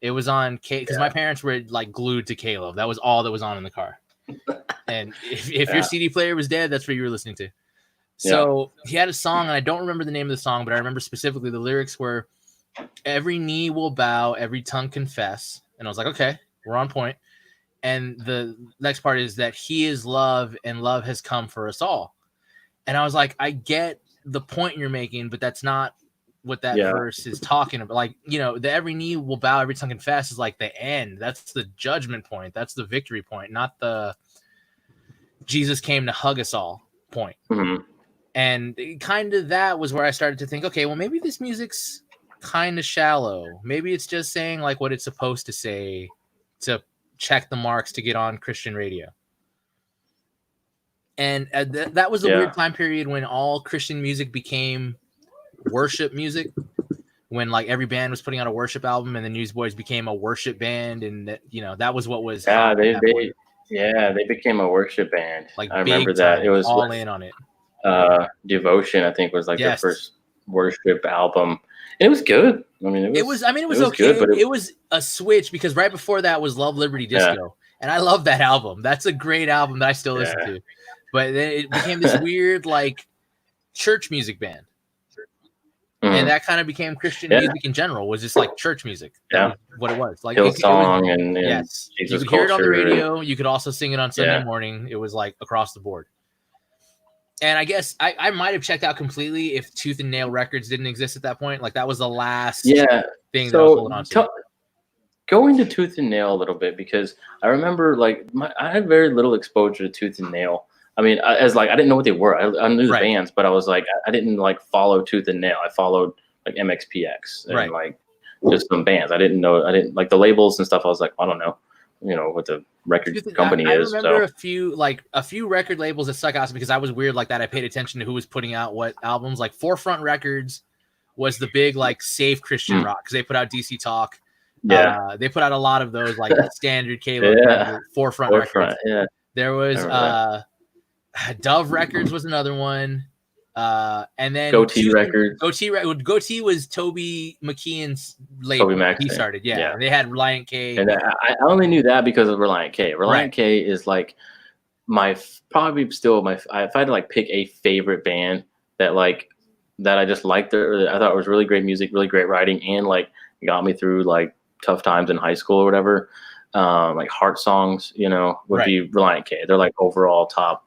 It was on because my parents were like glued to Caleb. That was all that was on in the car. And if your CD player was dead, that's what you were listening to. So he had a song, and I don't remember the name of the song, but I remember specifically the lyrics were, every knee will bow, every tongue confess. And I was like, okay, we're on point. And the next part is that he is love, and love has come for us all. And I was like, I get the point you're making, but that's not what that verse is talking about. Like, you know, the every knee will bow, every tongue confess is like the end. That's the judgment point. That's the victory point, not the Jesus came to hug us all point. Mm-hmm. And kind of that was where I started to think, okay, well, maybe this music's kind of shallow. Maybe it's just saying like what it's supposed to say to check the marks to get on Christian radio. And that was a weird time period when all Christian music became worship music, when like every band was putting out a worship album, and the Newsboys became a worship band, and that, you know, that was what was they became a worship band. Like, I remember that. It was all in on it. Devotion, I think, was like their first worship album. And it was good. I mean, it was okay. Good, but it was a switch, because right before that was Love, Liberty, Disco. And I love that album. That's a great album that I still listen to. But then it became this weird like church music band. Mm-hmm. And that kind of became Christian music in general, was just like church music. That was what it was. Like Hillsong and yes. Jesus you could hear it on the Culture radio. You could also sing it on Sunday morning. It was like across the board. And I guess I might have checked out completely if Tooth and Nail Records didn't exist at that point. Like that was the last thing that I was holding on to. Go into Tooth and Nail a little bit, because I remember like I had very little exposure to Tooth and Nail. I mean, I didn't know what they were. I knew the bands, but I was like, I didn't like follow Tooth and Nail. I followed like MXPX and like just some bands. I didn't like the labels and stuff. I was like, I don't know, you know, what the record company is. I remember a few record labels that stuck out, because I was weird like that. I paid attention to who was putting out what albums. Like Forefront Records was the big like safe Christian rock, because they put out DC Talk. They put out a lot of those like standard Caleb Forefront Records. There was Dove Records was another one. And then Goatee Records. Goatee was Toby McKeon's label. He started, And they had Reliant K. And I only knew that because of Reliant K. Reliant K is like if I had to like pick a favorite band that I just liked, I thought it was really great music, really great writing, and like got me through like tough times in high school or whatever. Like Heart Songs, you know, would be Reliant K. They're like overall top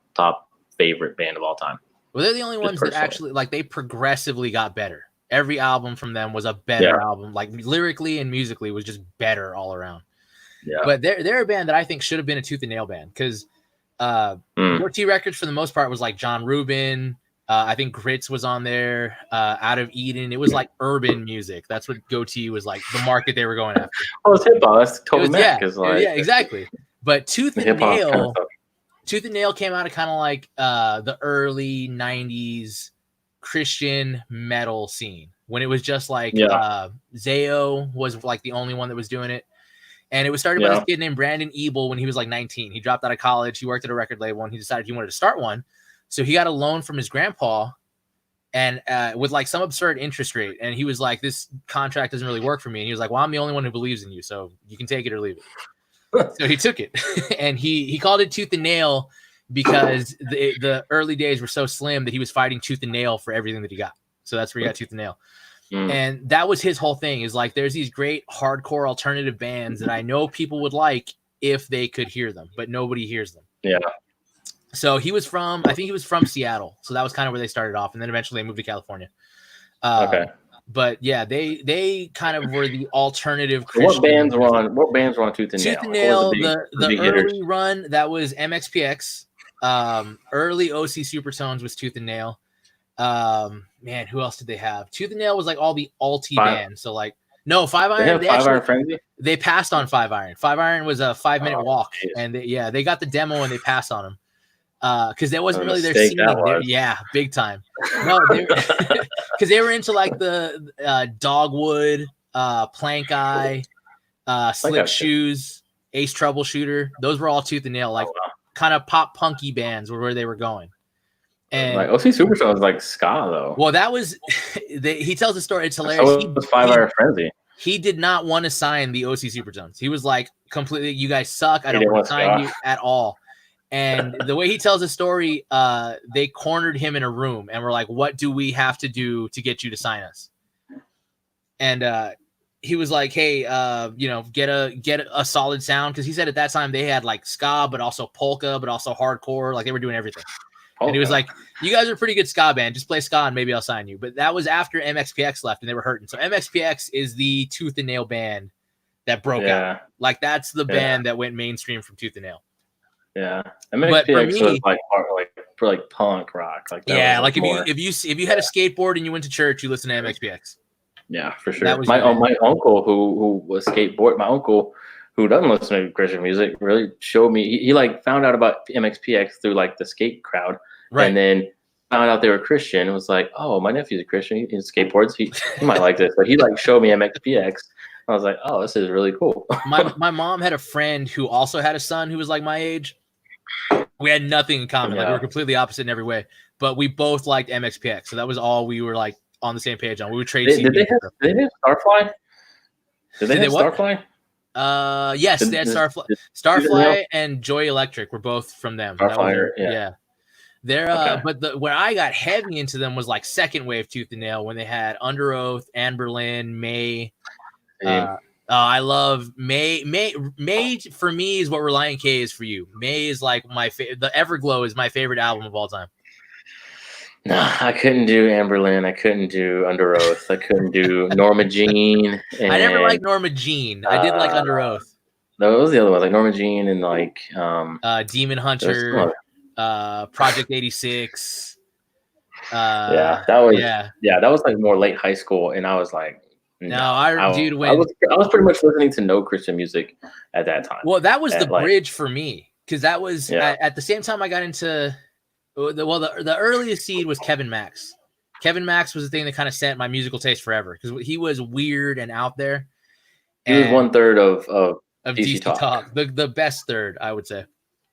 favorite band of all time. Well, they're the only ones that actually like they progressively got better. Every album from them was a better album, like lyrically and musically was just better all around. But they're a band that I think should have been a Tooth and Nail band, because Goatee Records for the most part was like John Rubin. I think Grits was on there. Out of Eden, it was like urban music. That's what Goatee was like, the market they were going after. Oh, it's hip hop. That's Toby Mac. Exactly. But Tooth and Nail. Tooth and Nail came out of kind of like the early 90s Christian metal scene, when it was just like Zayo was like the only one that was doing it. And it was started by this kid named Brandon Ebel when he was like 19. He dropped out of college. He worked at a record label, and he decided he wanted to start one. So he got a loan from his grandpa, and with like some absurd interest rate. And he was like, this contract doesn't really work for me. And he was like, well, I'm the only one who believes in you, so you can take it or leave it. So he took it, and he called it Tooth and Nail, because the early days were so slim that he was fighting tooth and nail for everything that he got. So that's where he got Tooth and Nail. And that was his whole thing, is like, there's these great hardcore alternative bands that I know people would like if they could hear them, but nobody hears them. So I think he was from Seattle. So that was kind of where they started off. And then eventually they moved to California. But yeah, they kind of were the alternative Christian. What bands were on Tooth and Nail? Tooth and Nail, the early run, that was MXPX. Early OC Supertones was Tooth and Nail. Man, who else did they have? Tooth and Nail was like all the alty bands. So like, no, Five Iron. They have 5 Iron Frenzy. They passed on 5 Iron. 5 Iron was a 5-minute walk, and they got the demo and they passed on them because that wasn't really their scene. Yeah, big time. No, because they were into like the Dogwood, Plank Eye, Slick Shoes, Ace Troubleshooter. Those were all Tooth and Nail, like kind of pop punky bands were where they were going. And like OC Supertones was like ska though. Well, that was he tells the story. It's hilarious. So it was 5 Iron Frenzy. He did not want to sign the OC Supertones. He was like, completely, you guys suck. I don't want to sign you at all. And the way he tells the story, they cornered him in a room and were like, what do we have to do to get you to sign us? And he was like, hey, get a solid sound. Because he said at that time they had like ska, but also polka, but also hardcore. Like they were doing everything. And he was like, you guys are a pretty good ska band. Just play ska and maybe I'll sign you. But that was after MXPX left and they were hurting. So MXPX is the Tooth and Nail band that broke out. Like that's the band that went mainstream from Tooth and Nail. Yeah. MXPX was like punk rock. Like that like if you had a skateboard and you went to church, you listened to MXPX. Yeah, for sure. My uncle who was my uncle who doesn't listen to Christian music really showed me. He like found out about MXPX through like the skate crowd. Right. And then found out they were Christian and was like, oh, my nephew's a Christian. He skateboards. He might like this. But he like showed me MXPX. I was like, oh, this is really cool. my mom had a friend who also had a son who was like my age. We had nothing in common. Like we were completely opposite in every way. But we both liked MXPX. So that was all we were like on the same page on. We would trade CDs. Did they have Starfly? Did they have Starfly? Yes, they had Starfly and Joy Electric were both from them. Starflyer, They're but where I got heavy into them was like second wave Tooth and Nail when they had Under Oath, Anberlin, May. I love May. May for me is what Reliant K is for you. May is like my the Everglow is my favorite album of all time. No, I couldn't do Anberlin. I couldn't do Under Oath. I couldn't do Norma Jean. I never liked Norma Jean. I did like Under Oath. No, it was the other one, like Norma Jean and like Demon Hunter. Project 86. That was like more late high school, and I was like, I was pretty much listening to no Christian music at that time. Well, that was the bridge for me because that was at the same time I got into the earliest seed was Kevin Max. Kevin Max was the thing that kind of set my musical taste forever because he was weird and out there. He was 1/3 of DC Talk. The best third, I would say.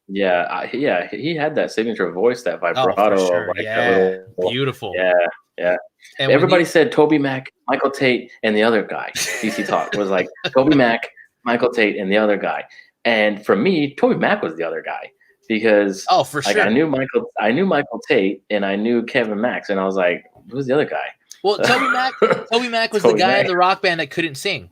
Yeah, he had that signature voice, that vibrato. Oh, sure. Beautiful. Yeah. And everybody said Toby Mac, Michael Tate, and the other guy. DC Talk was like Toby Mac, Michael Tate, and the other guy. And for me, Toby Mac was the other guy because for sure. I knew Michael Tate, and I knew Kevin Max, and I was like, who's the other guy? Well, Toby Mac was the guy in the rock band that couldn't sing.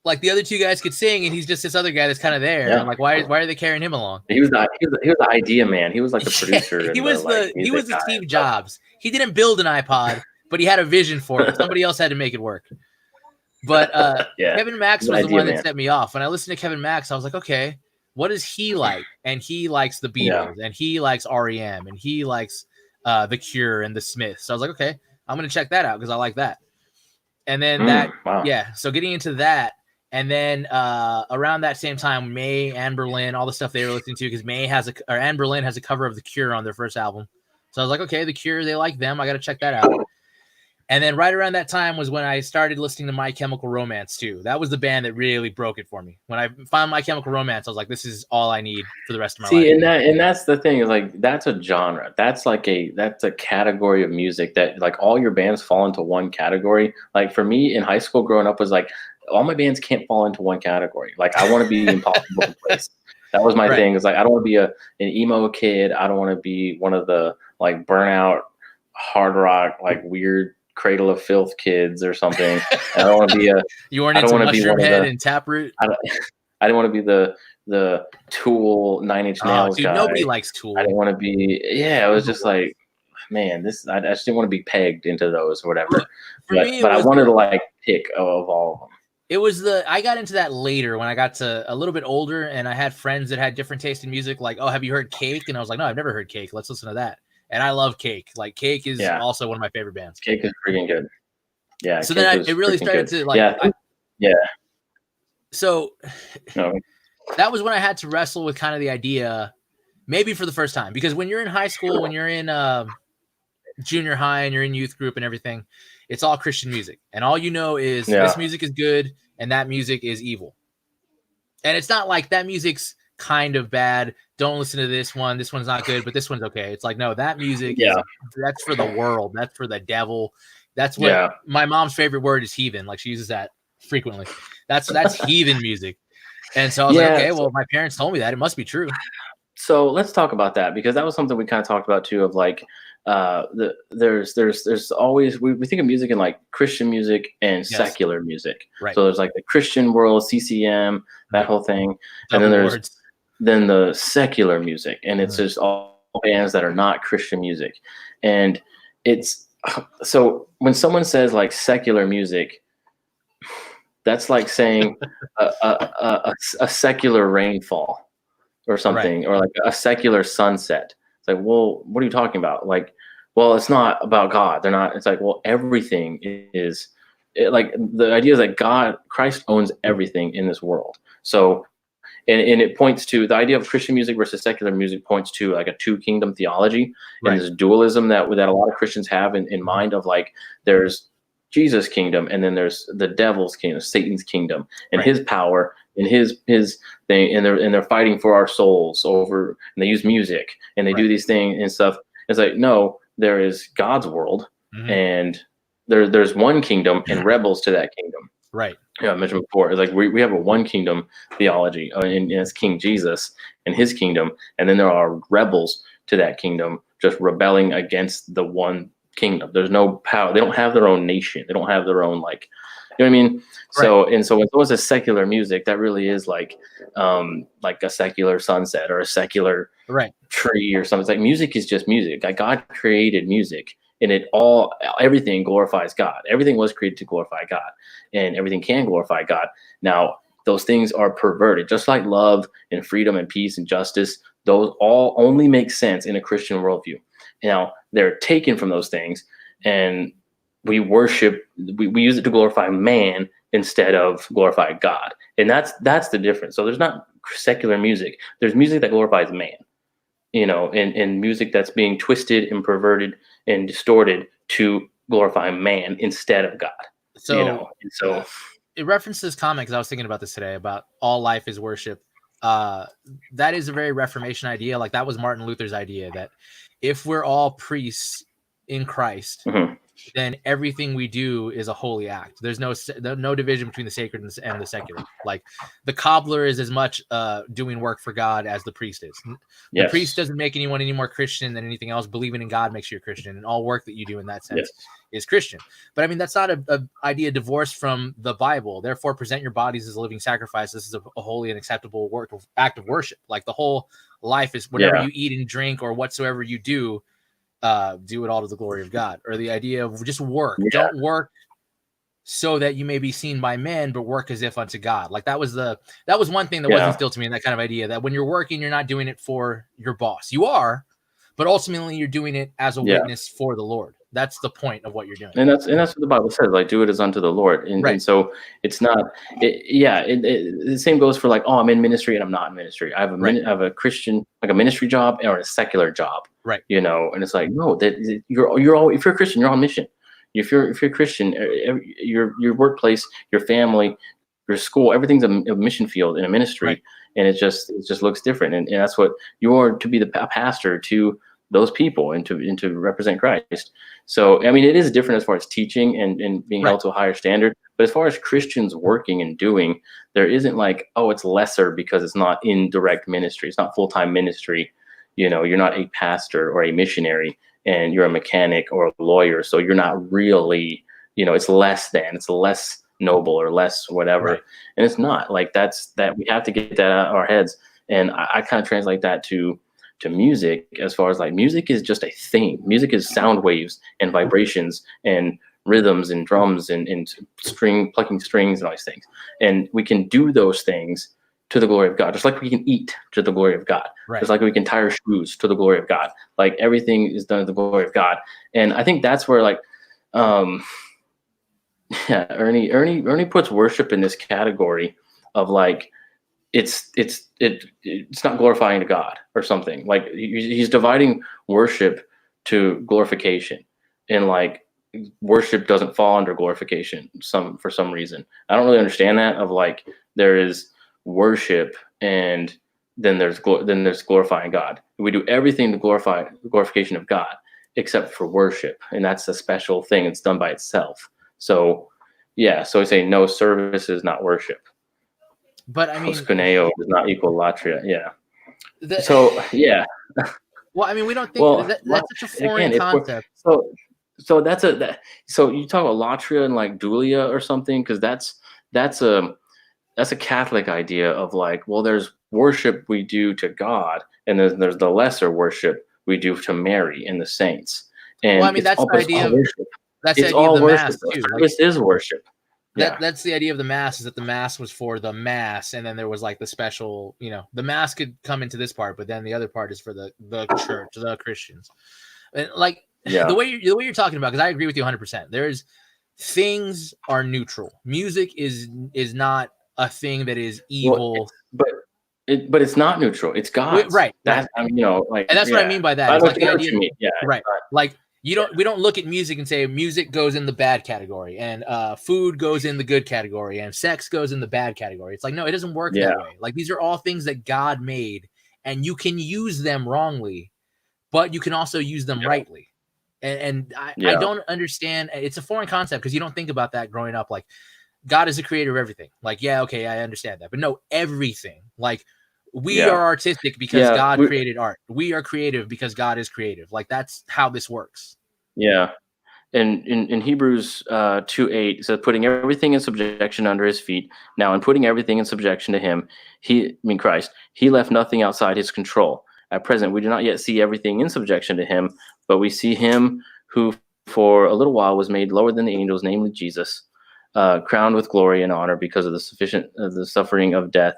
Like the other two guys could sing, and he's just this other guy that's kind of there. Yeah. I'm like, why are they carrying him along? He was the idea man. He was like the producer. He was the Steve Jobs. He didn't build an iPod, but he had a vision for it. Somebody else had to make it work. But Kevin Max was the one that set me off. When I listened to Kevin Max, I was like, okay, what does he like? And he likes the Beatles, and he likes REM, and he likes The Cure and the Smiths. So I was like, okay, I'm gonna check that out because I like that. And then so getting into that. And then around that same time, May, Anberlin, all the stuff they were listening to, because Anberlin has a cover of The Cure on their first album. So I was like, okay, The Cure, they like them. I got to check that out. And then right around that time was when I started listening to My Chemical Romance too. That was the band that really broke it for me. When I found My Chemical Romance, I was like, this is all I need for the rest of my life. And that's the thing is like, that's a genre. That's a category of music that like all your bands fall into one category. Like for me in high school growing up was like, all my bands can't fall into one category. Like I want to be Impossible to Place. That was my thing. It's like I don't want to be an emo kid. I don't want to be one of the like burnout hard rock like weird Cradle of Filth kids or something. I don't want to be you weren't into Mushroomhead and Taproot. I didn't want to be the Tool 9 Inch Nails guy. Nobody likes Tool. I didn't want to be. Yeah, it was just like, man, I just didn't want to be pegged into those or whatever. But I wanted to like pick of all of them. It was I got into that later when I got to a little bit older and I had friends that had different taste in music. Like, oh, have you heard Cake? And I was like, no, I've never heard Cake. Let's listen to that. And I love Cake. Like Cake is Yeah. also one of my favorite bands. Cake is freaking good. Yeah. So then it really started to like, yeah. So No. that was when I had to wrestle with kind of the idea, maybe for the first time, because when you're in high school, when you're in junior high and you're in youth group and everything, it's all Christian music. And all you know is this music is good and that music is evil. And it's not like that music's kind of bad. Don't listen to this one. This one's not good, but this one's okay. It's like, no, that music that's for the world. That's for the devil. That's what my mom's favorite word is, heathen. Like she uses that frequently. That's heathen music. And so I was like, okay, well, my parents told me that. It must be true. So let's talk about that, because that was something we kind of talked about too, of like there's always we think of music in like Christian music and secular music. Right. So there's like the Christian world, CCM, that whole thing. And then there's the secular music, and it's just all bands that are not Christian music. And it's so when someone says like secular music, that's like saying a secular rainfall or something, or like a secular sunset. It's like, well, what are you talking about? Like, well, it's not about God. They're not. It's like, well, everything is like the idea is that Christ owns everything in this world. So, and it points to the idea of Christian music versus secular music points to like a two kingdom theology and this dualism that a lot of Christians have in mind of like there's Jesus' kingdom, and then there's the devil's kingdom, Satan's kingdom, and his power and his thing, and they're fighting for our souls over, and they use music and they do these things and stuff. It's like, no, there is God's world, and there's one kingdom and rebels to that kingdom. Right. Yeah, I mentioned before. It's like we have a one kingdom theology, and it's King Jesus and his kingdom, and then there are rebels to that kingdom, just rebelling against the one kingdom. There's no power. They don't have their own nation. They don't have their own, like, you know what I mean? So and so when it was a secular music, that really is like a secular sunset or a secular tree or something. It's like music is just music. Like God created music, and everything glorifies God. Everything was created to glorify God, and everything can glorify God. Now those things are perverted, just like love and freedom and peace and justice. Those all only make sense in a Christian worldview. Now they're taken from those things, and we worship. We use it to glorify man instead of glorify God, and that's the difference. So there's not secular music. There's music that glorifies man, and music that's being twisted and perverted and distorted to glorify man instead of God. So, it referenced this comment because I was thinking about this today about all life is worship. That is a very Reformation idea. Like that was Martin Luther's idea that if we're all priests in Christ, then everything we do is a holy act. There's no division between the sacred and the secular. Like the cobbler is as much doing work for God as the priest is. The priest doesn't make anyone any more Christian than anything else. Believing in God makes you a Christian, and all work that you do in that sense is Christian. But I mean, that's not a idea divorced from the Bible. Therefore, present your bodies as a living sacrifice. This is a holy and acceptable act of worship. Like the whole life is whatever you eat and drink or whatsoever you do it all to the glory of God. Or the idea of just work. Don't work so that you may be seen by men, but work as if unto God. Like that was one thing that was instilled to me in that kind of idea, that when you're working, you're not doing it for your boss. You are, but ultimately you're doing it as a witness for the Lord. That's the point of what you're doing. And that's what the Bible says, like, do it as unto the Lord. And so it's not, the same goes for like, oh, I'm in ministry and I'm not in ministry. I have a Christian, like a ministry job or a secular job. Right. And it's like, no, that you're all, if you're a Christian, you're on mission. If you're a Christian, your workplace, your family, your school, everything's a mission field in a ministry. And it just looks different. And that's what you are, to be the pastor to those people and to represent Christ. So, I mean, it is different as far as teaching and being held to a higher standard. But as far as Christians working and doing, there isn't like, oh, it's lesser because it's not in direct ministry. It's not full-time ministry. You're not a pastor or a missionary, and you're a mechanic or a lawyer. So you're not really, it's less than, it's less noble or less whatever. And it's not like that. We have to get that out of our heads. And I kind of translate that to music, as far as like music is just a thing. Music is sound waves and vibrations and rhythms and drums and plucking strings and all these things. And we can do those things to the glory of God, just like we can eat to the glory of God, just like we can tie our shoes to the glory of God. Like everything is done to the glory of God. And I think that's where like, Ernie puts worship in this category of like, it's not glorifying to God or something. Like he's dividing worship to glorification, and like worship doesn't fall under glorification for some reason. I don't really understand that, of like there is worship and then there's glorifying God. We do everything to glorify the glorification of God except for worship, and that's a special thing. It's done by itself. So yeah, so I say no service is not worship. But I mean, proskuneo does not equal latria. Yeah. So yeah. Well, I mean, we don't think that's such a foreign concept. So that's so you talk about latria and like dulia or something, because that's a Catholic idea of like, well, there's worship we do to God, and there's the lesser worship we do to Mary and the saints. And well, I mean, that's the idea of worship. That's the idea of the Mass too. This is worship. That's the idea of the Mass, is that the Mass was for the Mass, and then there was like the special, the Mass could come into this part, but then the other part is for the church, the Christians. And like the way you're talking about, because I agree with you 100%. There's things are neutral. Music is not a thing that is evil. Well, but it's not neutral. It's God's. Right. That's like, and that's what I mean by that. I it's like the idea. Yeah. Right. Like we don't look at music and say music goes in the bad category, and food goes in the good category, and sex goes in the bad category. It's like, no, it doesn't work that way. Like these are all things that God made, and you can use them wrongly, but you can also use them rightly. And I don't understand. It's a foreign concept because you don't think about that growing up. Like God is the creator of everything. Like, yeah, okay, I understand that, but no, everything. Like we are artistic because God created art. We are creative because God is creative. Like that's how this works. Yeah. And in Hebrews 2:8 it says, putting everything in subjection under his feet. Now, in putting everything in subjection to him, Christ, he left nothing outside his control. At present, we do not yet see everything in subjection to him, but we see him who for a little while was made lower than the angels, namely Jesus, crowned with glory and honor because of the suffering of death,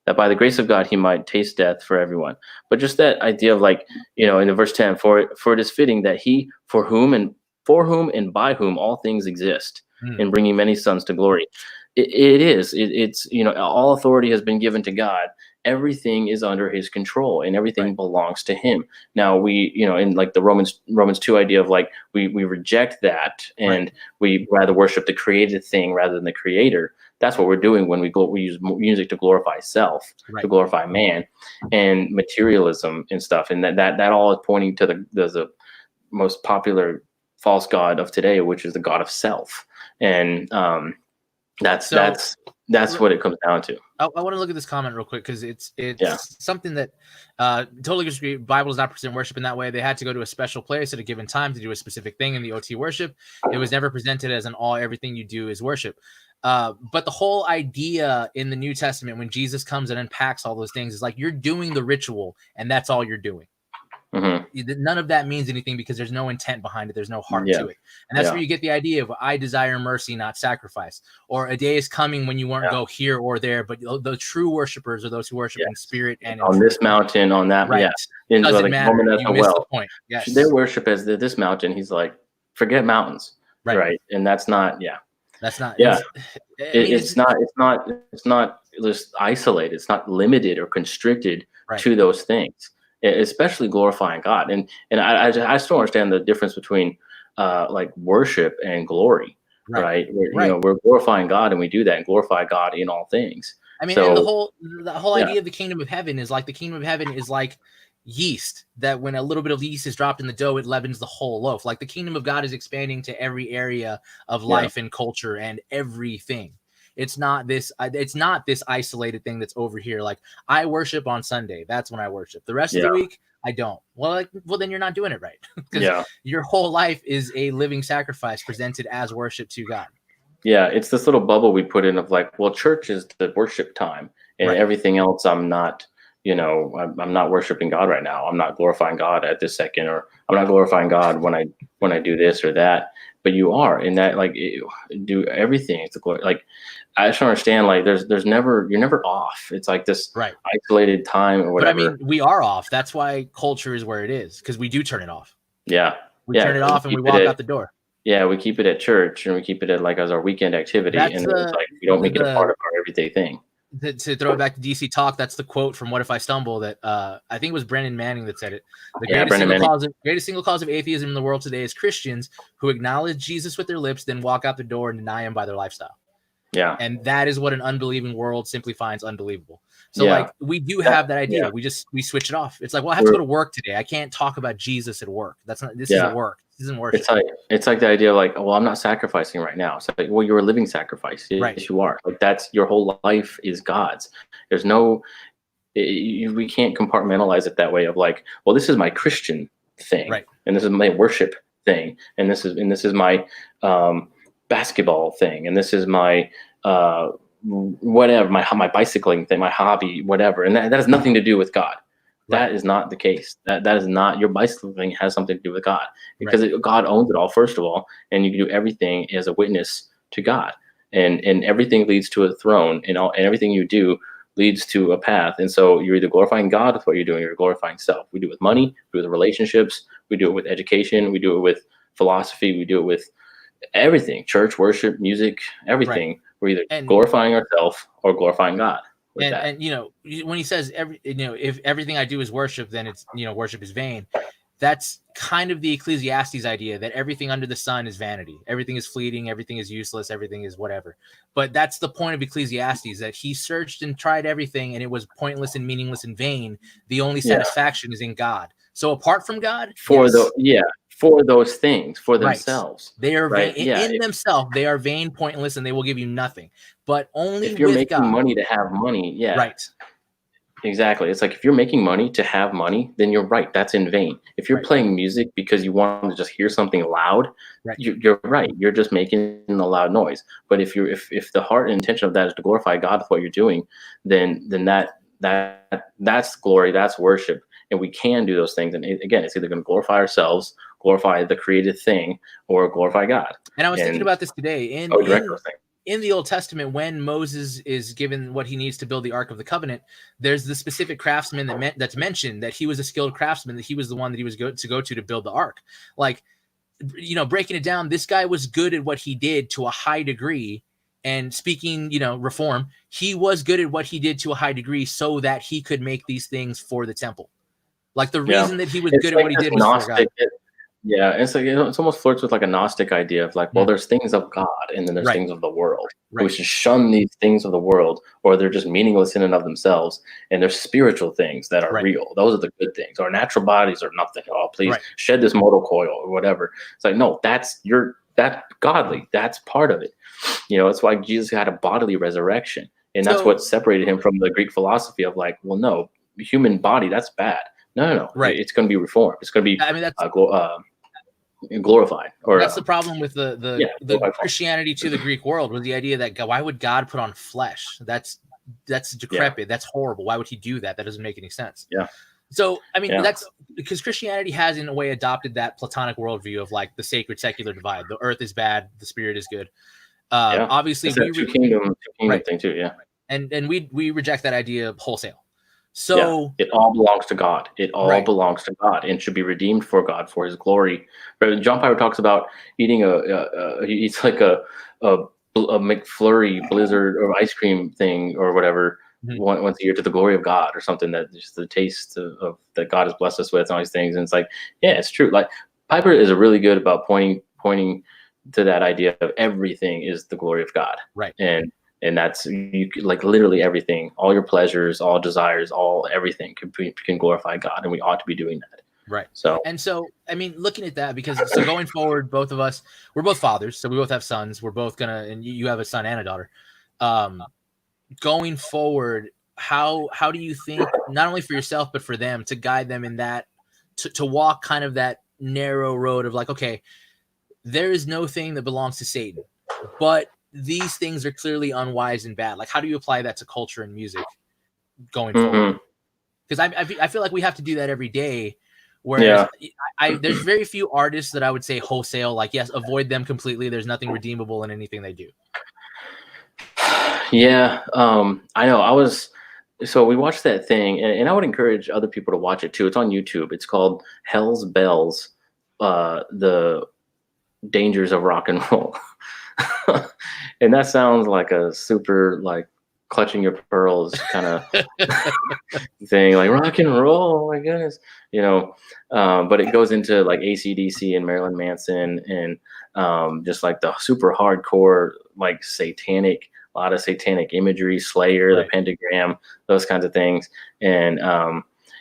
that by the grace of God he might taste death for everyone. But just that idea of like, in verse 10, for it is fitting that he for whom and by whom all things exist, in bringing many sons to glory. It's all authority has been given to God. Everything is under his control, and everything belongs to him. Now we, in like the Romans 2 idea of like, we reject that, and we rather worship the created thing rather than the creator. That's what we're doing when we use music to glorify self, to glorify man, and materialism and stuff. And that all is pointing to the most popular false god of today, which is the god of self. And that's what it comes down to. I want to look at this comment real quick because it's something that totally disagree. Bible does not present worship in that way. They had to go to a special place at a given time to do a specific thing in the OT worship. It was never presented as everything you do is worship. But the whole idea in the New Testament, when Jesus comes and unpacks all those things, is like you're doing the ritual, and that's all you're doing. None of that means anything because there's no intent behind it. There's no heart to it. And that's where you get the idea of I desire mercy, not sacrifice. Or a day is coming when you won't go here or there, but the true worshipers are those who worship in spirit and on this mountain, on that. Right. Yeah. Doesn't matter. You missed the point. Yes. They worship as this mountain. He's like, forget mountains. Right. And that's not, That's not. Yeah. It's not just isolated. It's not limited or constricted to those things. Especially glorifying God, and I still understand the difference between like worship and glory, right? We're glorifying God, and we do that and glorify God in all things. I mean, and the whole idea of the kingdom of heaven is like yeast, that when a little bit of yeast is dropped in the dough, it leavens the whole loaf. Like the kingdom of God is expanding to every area of life and culture and everything. It's not this isolated thing that's over here. Like I worship on Sunday. That's when I worship. The rest of the week, I don't. Well, then you're not doing it right. Because your whole life is a living sacrifice presented as worship to God. Yeah. It's this little bubble we put in of like, well, church is the worship time, and everything else I'm not, I'm not worshiping God right now. I'm not glorifying God at this second, or I'm not glorifying God when I do this or that. But you are in that, like, do everything. It's the glory. Like, I just don't understand. Like, you're never off. It's like this isolated time or whatever. But I mean, we are off. That's why culture is where it is, because we do turn it off. Yeah. We turn it off and we walk out the door. Yeah, we keep it at church and we keep it at, like, as our weekend activity, and it's like we don't make it a part of our everyday thing. To throw it back to DC Talk, that's the quote from What If I Stumble that I think it was Brendan Manning that said it. The greatest single cause of atheism in the world today is Christians who acknowledge Jesus with their lips, then walk out the door and deny him by their lifestyle. Yeah. And that is what an unbelieving world simply finds unbelievable. So like, we do have that idea. We switch it off. It's like, well, I have to go to work today. I can't talk about Jesus at work. This isn't work. This isn't worship. It's like the idea of, like, well, I'm not sacrificing right now. It's like, well, you're a living sacrifice. Yes, you are. Like, that's your whole life is God's. There's no, we can't compartmentalize it that way of, like, well, this is my Christian thing, and this is my worship thing, and this is my basketball thing, and this is my whatever, my bicycling thing, my hobby, whatever, and that has nothing to do with God. That is not the case. That is not, your bicycle thing has something to do with God, because God owns it all, first of all, and you can do everything as a witness to God, and everything leads to a throne, and everything you do leads to a path. And so you're either glorifying God with what you're doing, or you're glorifying self. We do it with money, we do it with relationships, we do it with education, we do it with philosophy, we do it with everything, church, worship, music, everything. We're either glorifying ourselves or glorifying God. And when he says if everything I do is worship, then it's, worship is vain. That's kind of the Ecclesiastes idea, that everything under the sun is vanity. Everything is fleeting. Everything is useless. Everything is whatever. But that's the point of Ecclesiastes, that he searched and tried everything, and it was pointless and meaningless and vain. The only satisfaction is in God. So apart from God, for those things, for themselves, they are vain in themselves. They are vain, pointless, and they will give you nothing. But only if you're with making God. money to have money, exactly. It's like, if you're making money to have money, then you're right. That's in vain. If you're playing music because you want to just hear something loud, you're right. You're just making a loud noise. But if the heart and intention of that is to glorify God with what you're doing, then that's glory. That's worship. And we can do those things. And again, it's either going to glorify ourselves, glorify the created thing, or glorify God. And I was thinking about this today in the Old Testament, when Moses is given what he needs to build the Ark of the Covenant, there's the specific craftsman that's mentioned, that he was a skilled craftsman, that he was the one that he was to go to build the Ark. Like, breaking it down, this guy was good at what he did to a high degree. And speaking, reform, he was good at what he did to a high degree so that he could make these things for the temple. Like, the reason that he was good at what he did was for God. Yeah, it's like, it's almost flirts with like a Gnostic idea of, like, well, there's things of God, and then there's things of the world. We should shun these things of the world, or they're just meaningless in and of themselves. And there's spiritual things that are real. Those are the good things. Our natural bodies are nothing. Oh, please shed this mortal coil or whatever. It's like, no, that's godly. That's part of it. It's why Jesus had a bodily resurrection, and that's what separated him from the Greek philosophy of, like, well, no, human body, that's bad. No. It's going to be reformed. It's going to be glorified. Or that's the problem with the Christianity to the Greek world, was the idea that why would God put on flesh? That's decrepit. That's horrible. Why would he do that? That doesn't make any sense. Yeah. So, I mean, that's because Christianity has, in a way, adopted that Platonic worldview of, like, the sacred secular divide. The earth is bad, the spirit is good. Obviously, it's two kingdom thing too. Yeah. And we reject that idea wholesale. So it all belongs to God. It all belongs to God, and should be redeemed for God, for his glory. But John Piper talks about eating he eats like a McFlurry Blizzard or ice cream thing or whatever once a year to the glory of God, or something, that just the taste of that God has blessed us with, and all these things. And it's like, it's true. Like, Piper is really good about pointing to that idea of everything is the glory of God. Right. And that's, like, literally everything, all your pleasures, all desires, everything can glorify God, and we ought to be doing that. Right. So, I mean, looking at that, because going forward, both of us, we're both fathers, so we both have sons. We're both and you have a son and a daughter. Going forward, how do you think, not only for yourself but for them, to guide them in that, to walk kind of that narrow road of, like, okay, there is no thing that belongs to Satan, but these things are clearly unwise and bad. Like, how do you apply that to culture and music going forward? because I feel like we have to do that every day. Whereas there's very few artists that I would say wholesale, like, yes, avoid them completely. There's nothing redeemable in anything they do. Yeah, I know. So we watched that thing, and I would encourage other people to watch it too. It's on YouTube. It's called Hell's Bells, The Dangers of Rock and Roll. And that sounds like a super, like, clutching your pearls kind of thing, like rock and roll, oh my goodness, but it goes into like AC/DC and Marilyn Manson and just like the super hardcore, like satanic, a lot of satanic imagery, Slayer, right, the pentagram, those kinds of things. And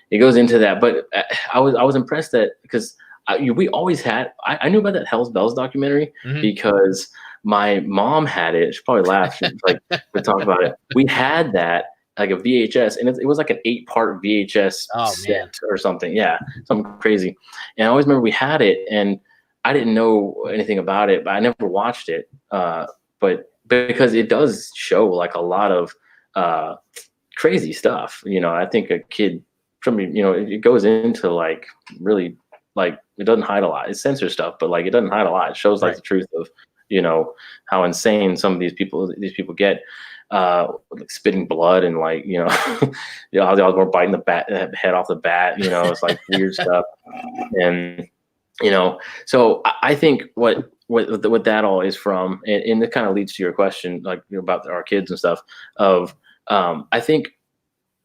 it goes into that. But I was impressed that, because we always had, I knew about that Hell's Bells documentary because my mom had it. She probably laughed. She, like, we talk about it. We had that, like a VHS, and it was like an 8-part VHS set or something. Yeah, something crazy. And I always remember we had it, and I didn't know anything about it, but I never watched it. But because it does show like a lot of crazy stuff. I think a kid from, it goes into like really, like, it doesn't hide a lot. It censors stuff, but like it doesn't hide a lot. It shows like the truth of, how insane some of these people get, like spitting blood and like, how they're biting the head off the bat, it's like weird stuff. And, so I think what that all is from, and it kind of leads to your question, like, about our kids and stuff, of, I think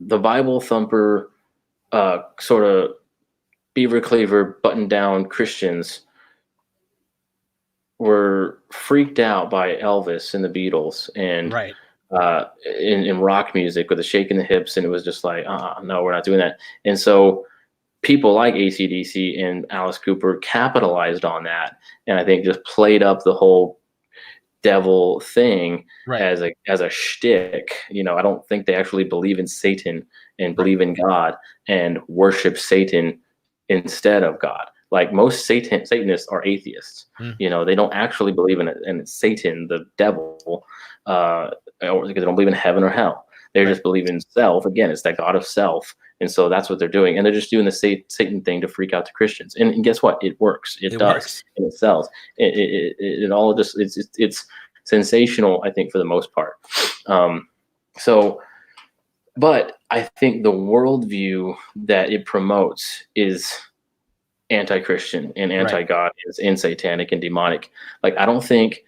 the Bible thumper, sort of beaver cleaver, button down Christians were freaked out by Elvis and the Beatles and in rock music with the shaking the hips, and it was just like, no, we're not doing that. And so people like AC/DC and Alice Cooper capitalized on that, and I think just played up the whole devil thing as a shtick. I don't think they actually believe in Satan and believe in God and worship Satan instead of God. Like most Satanists are atheists. They don't actually believe in it, and it's Satan, the devil, or because they don't believe in heaven or hell. They just believe in self. Again, it's that God of self. And so that's what they're doing. And they're just doing the Satan thing to freak out the Christians. And guess what? It works. It does. Works. And it sells. It all just, it's sensational, I think, for the most part. But I think the worldview that it promotes is anti-Christian and anti-God, and satanic and demonic. Like, I don't think,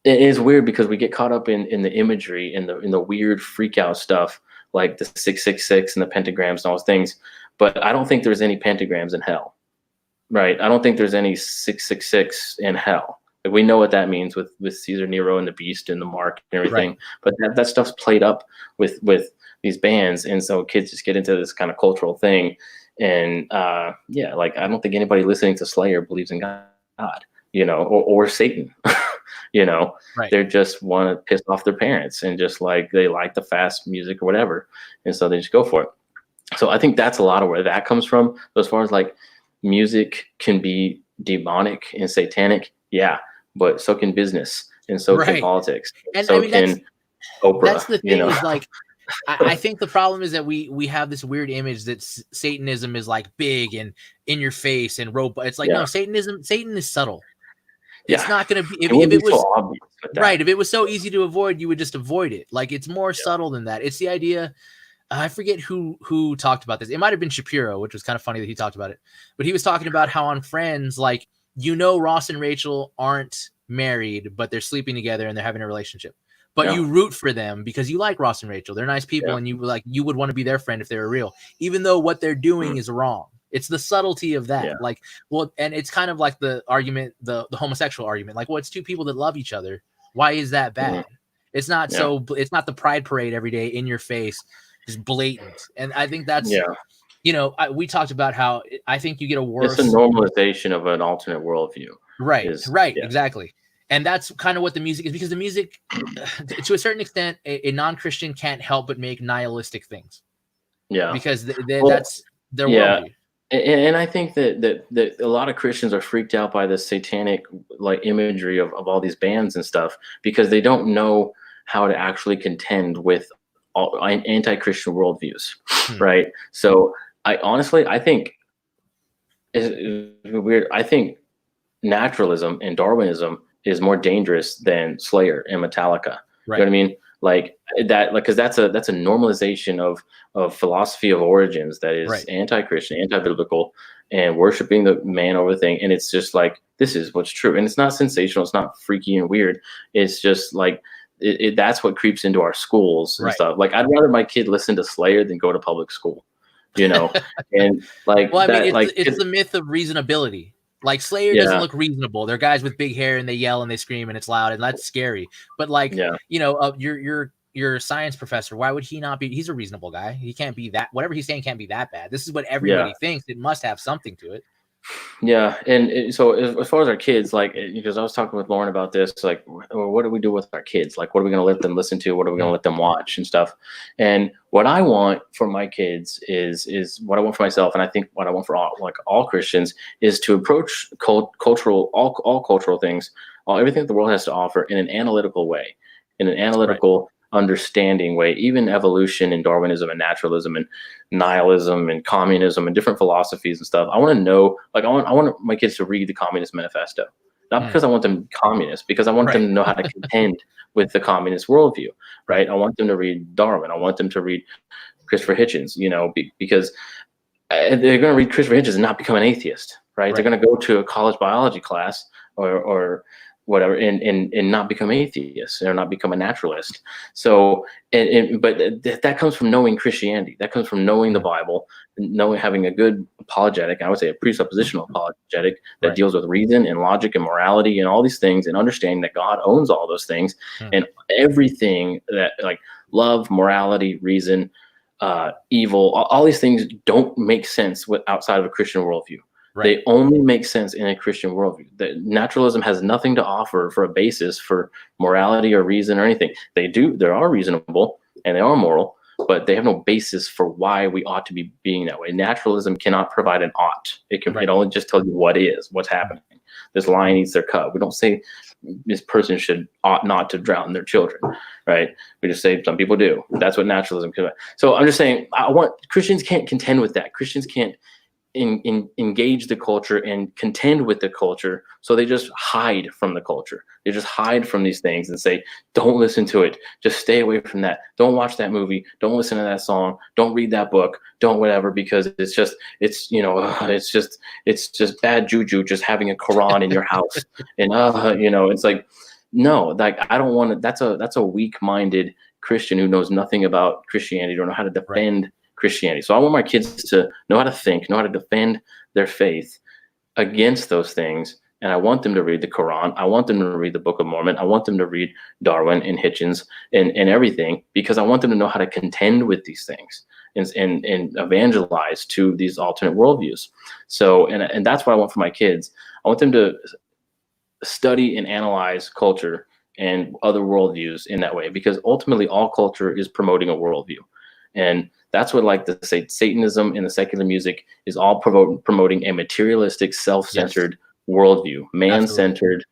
it is weird because we get caught up in the imagery and in the weird freak out stuff, like the 666 and the pentagrams and all those things. But I don't think there's any pentagrams in hell, right? I don't think there's any 666 in hell. Like, we know what that means with Caesar Nero and the beast and the mark and everything. But that stuff's played up with these bands. And so kids just get into this kind of cultural thing. And like, I don't think anybody listening to Slayer believes in God, or Satan. They just want to piss off their parents, and just like they like the fast music or whatever, and so they just go for it. So I think that's a lot of where that comes from. As far as like music can be demonic and satanic, but so can business, and so can politics, and so can Oprah. That's the thing, is like, I think the problem is that we have this weird image that Satanism is like big and in your face and robot. It's like, no, Satan is subtle. It's not going to be, if it was so obvious if it was so easy to avoid, you would just avoid it. Like, it's more subtle than that. It's the idea. I forget who talked about this. It might've been Shapiro, which was kind of funny that he talked about it, but he was talking about how on Friends, like, Ross and Rachel aren't married, but they're sleeping together and they're having a relationship, but you root for them because you like Ross and Rachel. They're nice people. And you would want to be their friend if they were real, even though what they're doing is wrong. It's the subtlety of that. Like, well, and it's kind of like the argument, the homosexual argument, like, well, it's two people that love each other. Why is that bad? It's not it's not the pride parade every day in your face, just blatant. And I think that's, we talked about how I think you get a worse. It's a normalization of an alternate worldview. Exactly. And that's kind of what the music is, because the music, to a certain extent, a non-Christian can't help but make nihilistic things. Because that's their worldview. And I think that a lot of Christians are freaked out by the satanic, like, imagery of all these bands and stuff, because they don't know how to actually contend with anti-Christian worldviews, right? So I think it's weird. I think naturalism and Darwinism is more dangerous than Slayer and Metallica. Right. You know what I mean? Like that, like, because that's a normalization of philosophy of origins that is anti-Christian, anti-biblical, and worshiping the man over the thing. And it's just like, this is what's true, and it's not sensational. It's not freaky and weird. It's just like that's what creeps into our schools and stuff. Like, I'd rather my kid listen to Slayer than go to public school, you know. And like, well, I mean, that, it's the myth of reasonability. Like, Slayer doesn't look reasonable. They're guys with big hair and they yell and they scream and it's loud and that's scary. But like, you know, your science professor, why would he not be? He's a reasonable guy. He can't be that. Whatever he's saying can't be that bad. This is what everybody thinks. It must have something to it. Yeah, and so as far as our kids, like, because I was talking with Lauren about this, like, what do we do with our kids? Like, what are we going to let them listen to? What are we going to let them watch and stuff? And what I want for my kids is what I want for myself, and I think what I want for all Christians is to approach cultural things, everything that the world has to offer in an analytical way, in an analytical, understanding way, even evolution and Darwinism and naturalism and nihilism and communism and different philosophies and stuff. I want to know, like, I want my kids to read the Communist Manifesto, not because I want them communist, because I want them to know how to contend with the communist worldview, right? I want them to read Darwin. I want them to read Christopher Hitchens, you know, because they're going to read Christopher Hitchens and not become an atheist, right? They're going to go to a college biology class or whatever, and not become atheists or not become a naturalist. So, but that comes from knowing Christianity. That comes from knowing the Bible, having a good apologetic. I would say a presuppositional apologetic that deals with reason and logic and morality and all these things, and understanding that God owns all those things and everything that, like, love, morality, reason, evil, all these things don't make sense outside of a Christian worldview. They only make sense in a Christian worldview. Naturalism has nothing to offer for a basis for morality or reason or anything. They are reasonable and they are moral, but they have no basis for why we ought to be being that way. Naturalism cannot provide an ought. It only just tells you what's happening. This lion eats their cub. We don't say this person ought not to drown their children, right? We just say some people do. That's what naturalism can. So I'm just saying, Christians can't contend with that. Christians can't engage the culture and contend with the culture, so they just hide from the culture. They just hide from these things and say, don't listen to it, just stay away from that, don't watch that movie, don't listen to that song, don't read that book, don't whatever, because it's just bad juju just having a Quran in your house. And it's like, no, like, I don't want to. That's a weak-minded Christian who knows nothing about Christianity, don't know how to defend Christianity. So I want my kids to know how to think, know how to defend their faith against those things. And I want them to read the Quran. I want them to read the Book of Mormon. I want them to read Darwin and Hitchens and everything, because I want them to know how to contend with these things and evangelize to these alternate worldviews. So, and that's what I want for my kids. I want them to study and analyze culture and other worldviews in that way, because ultimately all culture is promoting a worldview. And that's what, like, the Satanism and the secular music is all promoting a materialistic, self-centered worldview, man-centered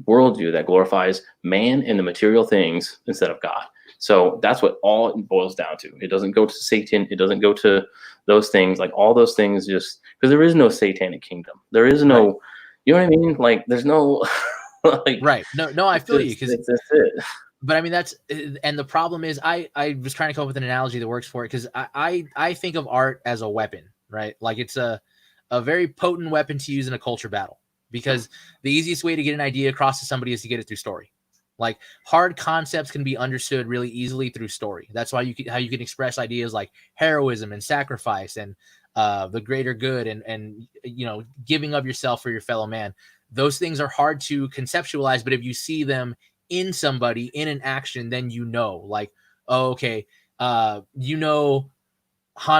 worldview that glorifies man and the material things instead of God. So that's what all it boils down to. It doesn't go to Satan. It doesn't go to those things. Like, all those things, just because there is no satanic kingdom. There is no, you know what I mean? Like, there's no, like, No, I feel you, because that's it. But I mean, and the problem is, I was trying to come up with an analogy that works for it, because I think of art as a weapon, right? Like, it's a very potent weapon to use in a culture battle, because the easiest way to get an idea across to somebody is to get it through story. Like, hard concepts can be understood really easily through story. That's why how you can express ideas like heroism and sacrifice and the greater good and giving of yourself for your fellow man. Those things are hard to conceptualize, but if you see them in somebody, in an action, then like, oh, okay, Han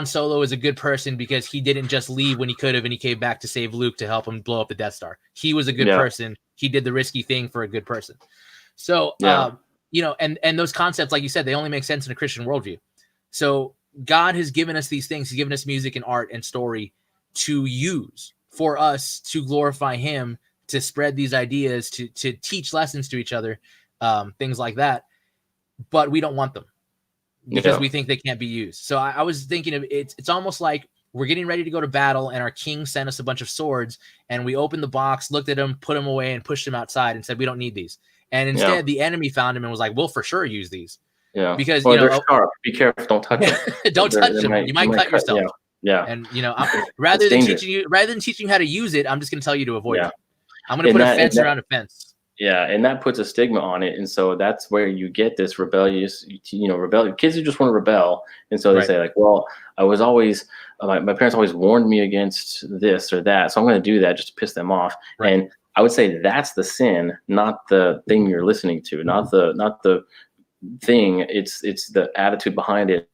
Solo is a good person because he didn't just leave when he could have, and he came back to save Luke to help him blow up the Death Star. He was a good person. He did the risky thing for a good person. So, and those concepts, like you said, they only make sense in a Christian worldview. So God has given us these things. He's given us music and art and story to use for us to glorify him, to spread these ideas, to teach lessons to each other, things like that. But we don't want them. because we think they can't be used. So I was thinking of it's almost like we're getting ready to go to battle, and our king sent us a bunch of swords, and we opened the box, looked at them, put them away, and pushed them outside, and said we don't need these. And instead, the enemy found them and was like, "We'll for sure use these." Yeah, because they're sharp. Be careful, don't touch them. Don't touch them. You might cut yourself. Yeah. And rather than teaching you how to use it, I'm just going to tell you to avoid it. I'm going to put a fence around a fence. Yeah, and that puts a stigma on it, and so that's where you get this rebellious, rebellion. Kids who just want to rebel, and so they say like, "Well, I was always my parents always warned me against this or that, so I'm going to do that just to piss them off." Right. And I would say that's the sin, not the thing you're listening to, not the thing. It's the attitude behind it.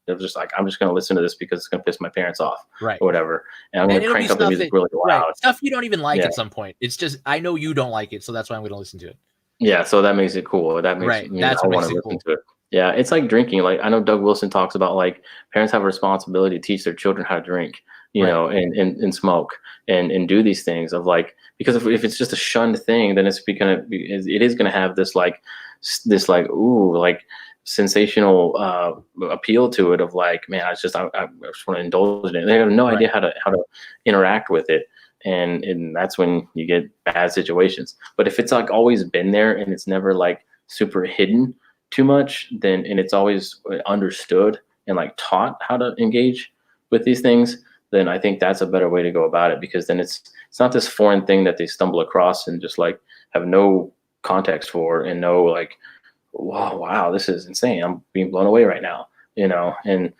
They're just like, I'm just going to listen to this because it's going to piss my parents off, or whatever. And I'm going to crank up the music really loud. Stuff you don't even like at some point. It's just, I know you don't like it, so that's why I'm going to listen to it. Yeah, so that makes it cool. That makes that's what I want to listen to it. Yeah, it's like drinking. Like I know Doug Wilson talks about like parents have a responsibility to teach their children how to drink, you know, and smoke and do these things of like, because if it's just a shunned thing, then it is going to have this ooh, like sensational appeal to it of like, man, I just want to indulge in it. They have no idea how to interact with it, and that's when you get bad situations. But if it's like always been there and it's never like super hidden too much, then and it's always understood and like taught how to engage with these things, then I think that's a better way to go about it, because then it's not this foreign thing that they stumble across and just like have no context for and no like, whoa, wow, this is insane. I'm being blown away right now, and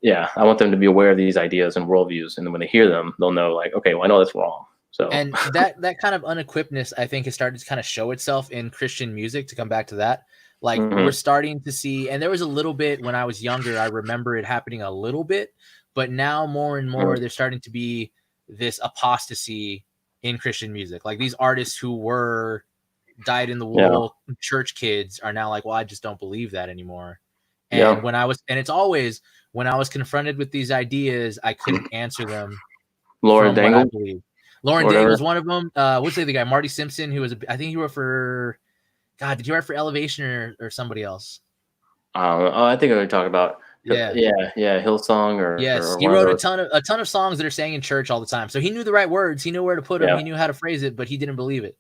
yeah, I want them to be aware of these ideas and worldviews. And then when they hear them, they'll know like, okay, well, I know that's wrong. So, and that kind of unequippedness, I think, has started to kind of show itself in Christian music, to come back to that. Like we're starting to see, and there was a little bit when I was younger, I remember it happening a little bit, but now more and more, there's starting to be this apostasy in Christian music. Like these artists who were dyed in the wool church kids are now like, well, I just don't believe that anymore. And it's always when I was confronted with these ideas, I couldn't answer them. Lauren Daigle, Lauren Daigle was one of them. What's the other guy? Marty Simpson, who was I think he wrote for did you write for Elevation or somebody else? I think I would talk about Hillsong or he wrote a ton of songs that are sang in church all the time. So he knew the right words, he knew where to put them, he knew how to phrase it, but he didn't believe it.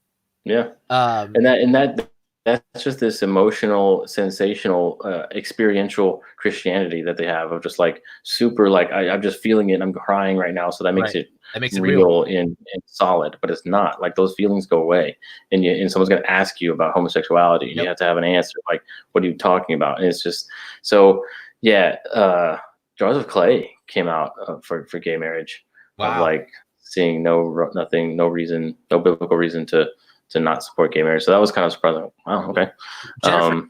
Yeah. And that's just this emotional, sensational, experiential Christianity that they have of just like super, like I'm just feeling it and I'm crying right now. So that makes it real and solid, but it's not. Like those feelings go away, and someone's going to ask you about homosexuality, and you have to have an answer. Like, what are you talking about? And it's just so, Jars of Clay came out for gay marriage. Wow. Of like seeing no reason, no biblical reason to not support gay marriage. So that was kind of surprising. Wow, okay. So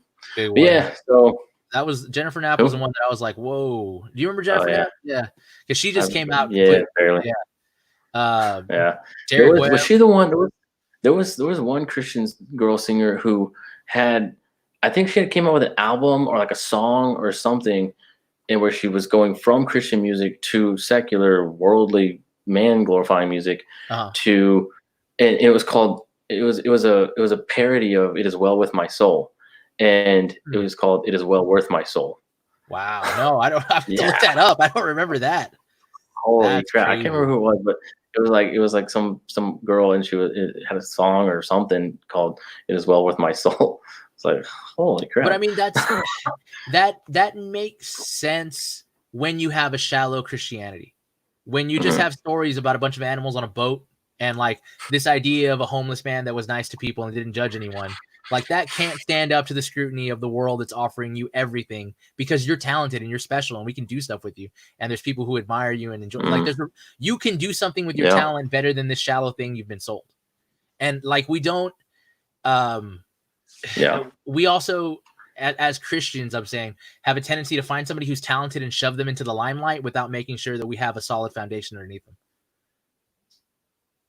that was Jennifer Knapp was the one that I was like, whoa. Do you remember Jennifer Knapp? Yeah. Because she just came out. Yeah, barely. Yeah. Was she the one? There was one Christian girl singer who had, I think she had came out with an album or like a song or something, and where she was going from Christian music to secular, worldly, man glorifying music to, and it was called. It was a parody of "It Is Well With My Soul," and it was called "It Is Well Worth My Soul." Wow, no, I don't have to look that up. I don't remember that. Holy crap! I can't remember who it was, but it was like some girl, and it had a song or something called "It Is Well With My Soul." It's like, holy crap! But I mean, that makes sense when you have a shallow Christianity, when you just have stories about a bunch of animals on a boat. And like this idea of a homeless man that was nice to people and didn't judge anyone, like that can't stand up to the scrutiny of the world that's offering you everything because you're talented and you're special and we can do stuff with you. And there's people who admire you and enjoy. Like you can do something with your talent better than this shallow thing you've been sold. And like we don't. We also, as Christians, I'm saying, have a tendency to find somebody who's talented and shove them into the limelight without making sure that we have a solid foundation underneath them.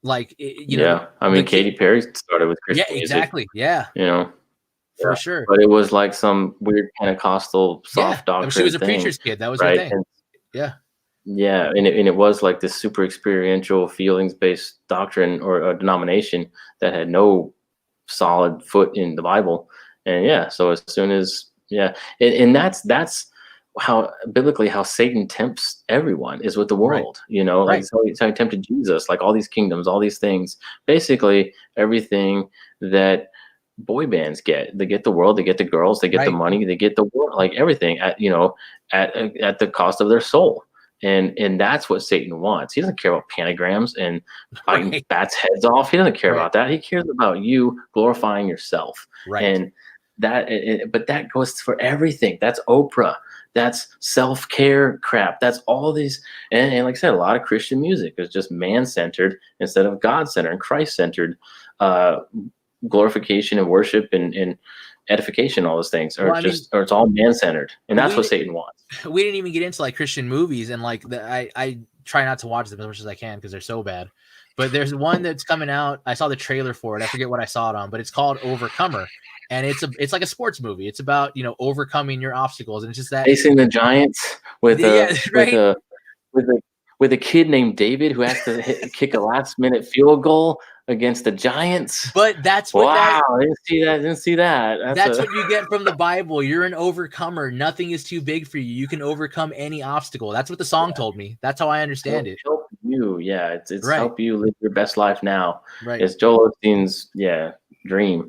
Like, I mean, Katy Perry started with Christian music. Exactly. Yeah. For sure. But it was like some weird Pentecostal soft doctrine. I mean, she was a preacher's kid. That was her thing. Yeah. And it was like this super experiential, feelings-based doctrine or a denomination that had no solid foot in the Bible. And so as soon as Yeah. And that's how biblically how Satan tempts everyone is with the world, you know, like so he tempted Jesus, like all these kingdoms, all these things, basically everything that boy bands get. They get the world, they get the girls, they get the money, they get the world, like everything at, you know, at the cost of their soul. And that's what Satan wants. He doesn't care about pentagrams and biting bats' heads off. He doesn't care about that. He cares about you glorifying yourself. And that, but that goes for everything. That's Oprah. That's self-care crap. That's all these, and like I said, a lot of Christian music is just man-centered instead of God-centered and Christ-centered. Glorification and worship and edification, all those things are or it's all man-centered, and that's what Satan wants. We didn't even get into like Christian movies, and like I try not to watch them as much as I can because they're so bad. But there's one that's coming out. I saw the trailer for it. I forget what I saw it on, but it's called Overcomer, and it's like a sports movie. It's about, you know, overcoming your obstacles, and it's just that facing the Giants with with a kid named David who has to kick a last-minute field goal against the Giants. But that's what I didn't see that. That's what you get from the Bible. You're an overcomer. Nothing is too big for you. You can overcome any obstacle. That's what the song told me. That's how I understand it. Help you. Yeah. It's help you live your best life now. Right. It's Joel Osteen's dream.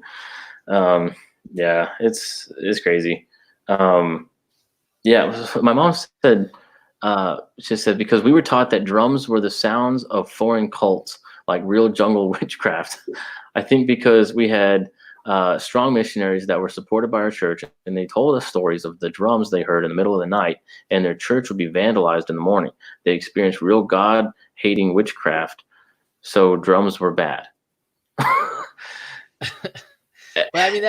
Yeah, it's crazy. Yeah, my mom said, she said, because we were taught that drums were the sounds of foreign cults, like real jungle witchcraft. I think because we had strong missionaries that were supported by our church, and they told us stories of the drums they heard in the middle of the night, and their church would be vandalized in the morning. They experienced real God-hating witchcraft, so drums were bad. But I mean,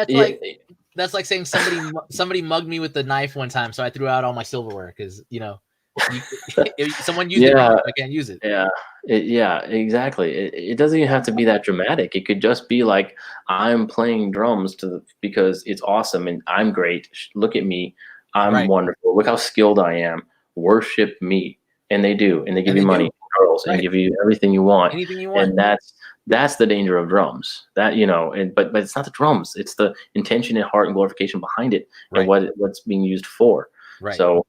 that's like saying somebody mugged me with the knife one time, so I threw out all my silverware because, you know, if someone used it, I can't use it. Yeah, exactly. It doesn't even have to be that dramatic. It could just be like, I'm playing drums because it's awesome and I'm great. Look at me, I'm wonderful. Look how skilled I am. Worship me, and they do, and they give you money, girls, and give you everything you want. Anything you want. And that's the danger of drums. That, you know, but it's not the drums. It's the intention and heart and glorification behind it, and what's being used for. So.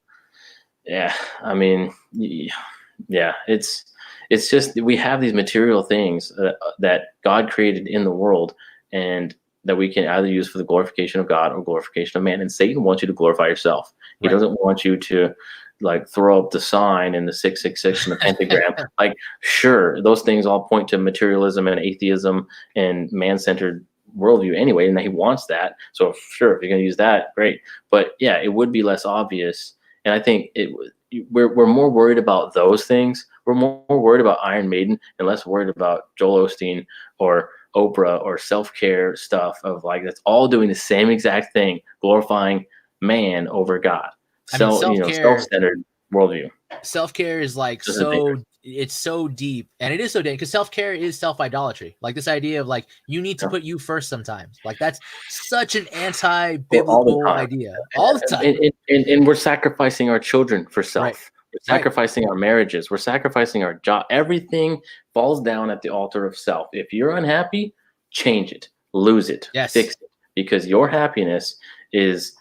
Yeah, I mean, yeah, it's just we have these material things that God created in the world, and that we can either use for the glorification of God or glorification of man. And Satan wants you to glorify yourself. He doesn't want you to like throw up the sign and the 666 and the pentagram. Like, sure, those things all point to materialism and atheism and man-centered worldview anyway, and he wants that. So sure, if you're going to use that, great. But yeah, it would be less obvious. And I think we're more worried about those things. We're more worried about Iron Maiden and less worried about Joel Osteen or Oprah or self-care stuff of like, that's all doing the same exact thing, glorifying man over God. Self-centered worldview. Self-care is like it's so deep, and it is so deep because self-care is self-idolatry. Like this idea of like, you need to put you first sometimes. Like that's such an anti-biblical idea all the time. And we're sacrificing our children for self. We're sacrificing our marriages. We're sacrificing our job. Everything falls down at the altar of self. If you're unhappy, change it, lose it, fix it, because your happiness is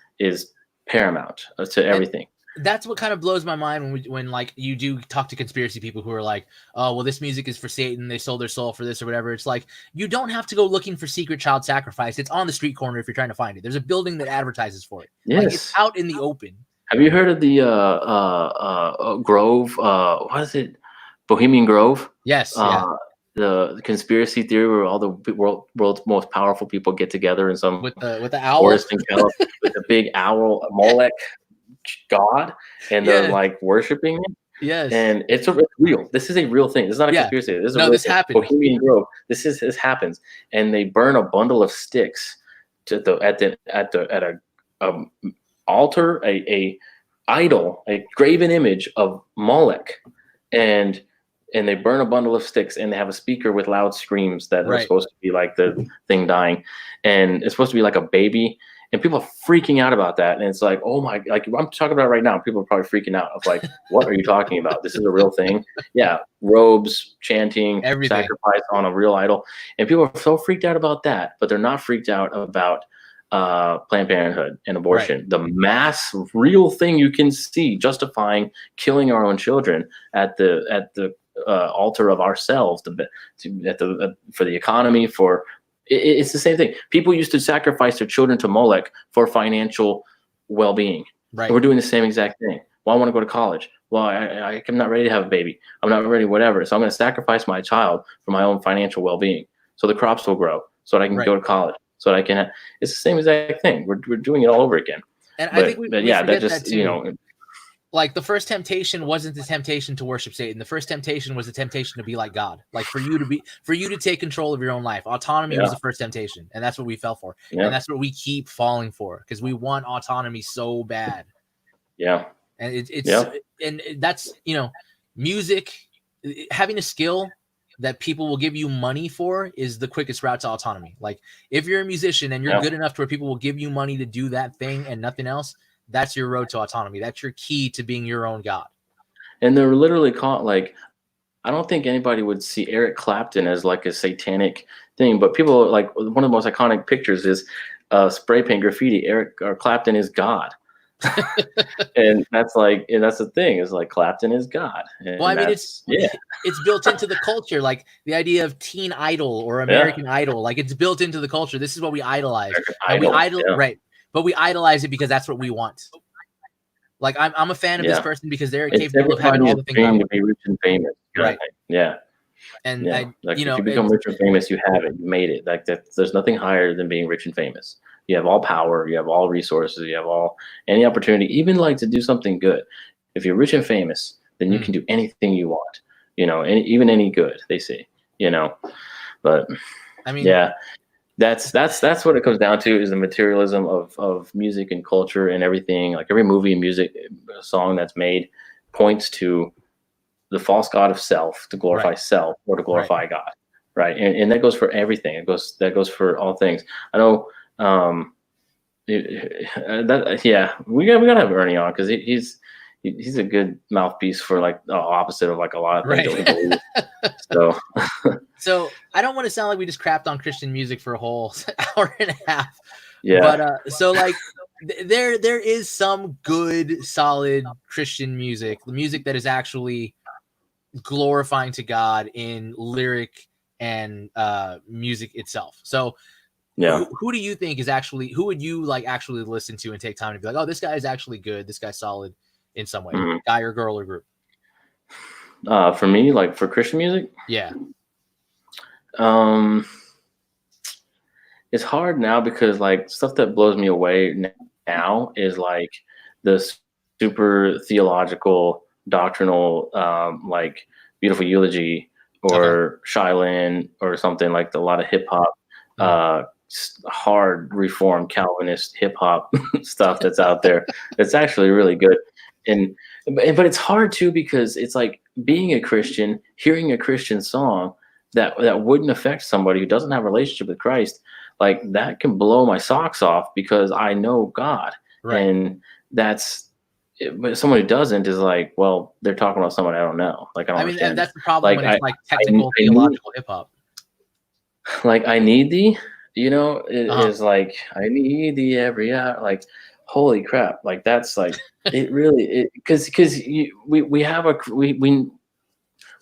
paramount to everything. That's what kind of blows my mind when like you do talk to conspiracy people who are like, oh, well, this music is for Satan. They sold their soul for this or whatever. It's like, you don't have to go looking for secret child sacrifice. It's on the street corner if you're trying to find it. There's a building that advertises for it. Yes. Like, it's out in the open. Have you heard of the Grove? What is it? Bohemian Grove? Yes. The conspiracy theory where all the world's most powerful people get together in some with the owl, with the big owl, Molech god, and they're like worshiping him. Yes, and it's real. This is a real thing. This is not a conspiracy. This is this happened. Bohemian Grove. This happens, and they burn a bundle of sticks at a altar, a idol, a graven image of Molech, and they burn a bundle of sticks, and they have a speaker with loud screams that are supposed to be like the thing dying, and it's supposed to be like a baby. And people are freaking out about that. And it's like, oh my, like I'm talking about it right now. People are probably freaking out of like, what are you talking about? This is a real thing. Yeah. Robes, chanting, everything. Sacrifice on a real idol. And people are so freaked out about that, but they're not freaked out about Planned Parenthood and abortion, the mass real thing you can see justifying killing our own children at the altar of ourselves, for the economy, it's the same thing. People used to sacrifice their children to Molech for financial well-being. Right. We're doing the same exact thing. Well, I want to go to college. Well, I'm not ready to have a baby. I'm not ready, whatever. So I'm going to sacrifice my child for my own financial well-being, so the crops will grow, so that I can go to college, so that I can. It's the same exact thing. We're doing it all over again. And I think we that just, that too. Like the first temptation wasn't the temptation to worship Satan. The first temptation was the temptation to be like God. Like for you to take control of your own life. Autonomy was the first temptation, and that's what we fell for. Yeah. And that's what we keep falling for, because we want autonomy so bad. Yeah. And and that's, music, having a skill that people will give you money for is the quickest route to autonomy. Like if you're a musician and you're good enough to where people will give you money to do that thing and nothing else, that's your road to autonomy. That's your key to being your own God. And they're literally caught, like, I don't think anybody would see Eric Clapton as like a satanic thing, but people, like, one of the most iconic pictures is spray paint graffiti. Clapton is God. And that's the thing, is like Clapton is God. And well, I mean, it's built into the culture, like the idea of teen idol or American Idol, like it's built into the culture. This is what we idolize. Right. But we idolize it because that's what we want. Like I'm a fan of this person because they're capable of having all the things. To be rich and famous, right? Yeah. And if you become rich and famous, you have it. You made it. Like that. There's nothing higher than being rich and famous. You have all power. You have all resources. You have any opportunity, even like to do something good. If you're rich and famous, then you can do anything you want. Even any good, they say. But I mean, yeah. That's what it comes down to, is the materialism of music and culture and everything. Like every movie and music song that's made points to the false god of self, to glorify self or to glorify God, right? And that goes for everything. That goes for all things. I know. We gotta have Ernie on, because he's a good mouthpiece for like the opposite of like a lot of things that we believe. So I don't want to sound like we just crapped on Christian music for a whole hour and a half. Yeah. But so like there is some good, solid Christian music, the music that is actually glorifying to God in lyric and music itself. So who do you think is actually, who would you like actually listen to and take time to be like, oh, this guy is actually good, this guy's solid in some way, guy or girl or group? For me, like for Christian music, it's hard now, because like stuff that blows me away now is like the super theological, doctrinal, like Beautiful Eulogy or Shylin or something, like a lot of hip hop, hard reform Calvinist hip hop stuff that's out there. That's actually really good. But it's hard too, because it's like being a Christian, hearing a Christian song that wouldn't affect somebody who doesn't have a relationship with Christ, like that can blow my socks off, because I know God. Right. And but someone who doesn't is like, well, they're talking about someone I don't know. Like, I mean, and that's the problem when it's like technical theological hip hop. Like, I need thee, is like, I need thee every hour. Like, holy crap. Like, that's like, it really, because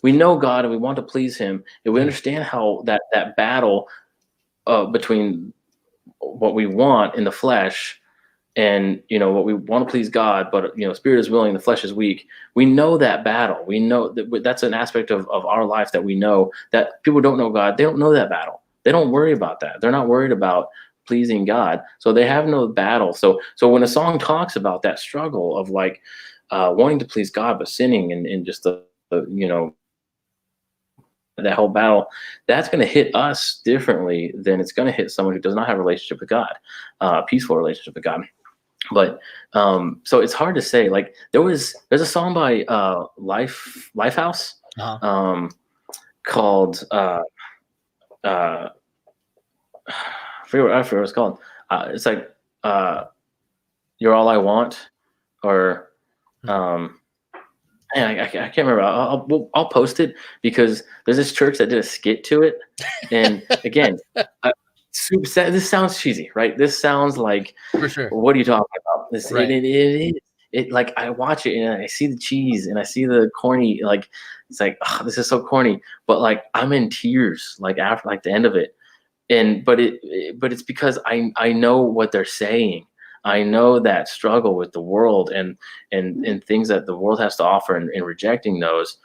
we know God and we want to please him. And we understand how that battle between what we want in the flesh and, what we want to please God, but, spirit is willing, the flesh is weak. We know that battle. We know that's an aspect of our life that we know, that people don't know God. They don't know that battle. They don't worry about that. They're not worried about pleasing God. So they have no battle. So when a song talks about that struggle of like wanting to please God, but sinning and just that whole battle, that's going to hit us differently than it's going to hit someone who does not have a relationship with God, peaceful relationship with God. But so it's hard to say. Like there's a song by Lifehouse called I forget what it's called. It's like You're All I Want, or I can't remember. I'll post it, because there's this church that did a skit to it, and again, This sounds cheesy, right? This sounds like, for sure. What are you talking about? This Right. it is. It like I watch it and I see the cheese and I see the corny, like it's like, oh, this is so corny, but like I'm in tears like after like the end of it. And but it's because I know what they're saying. I know that struggle with the world and things that the world has to offer, and rejecting those,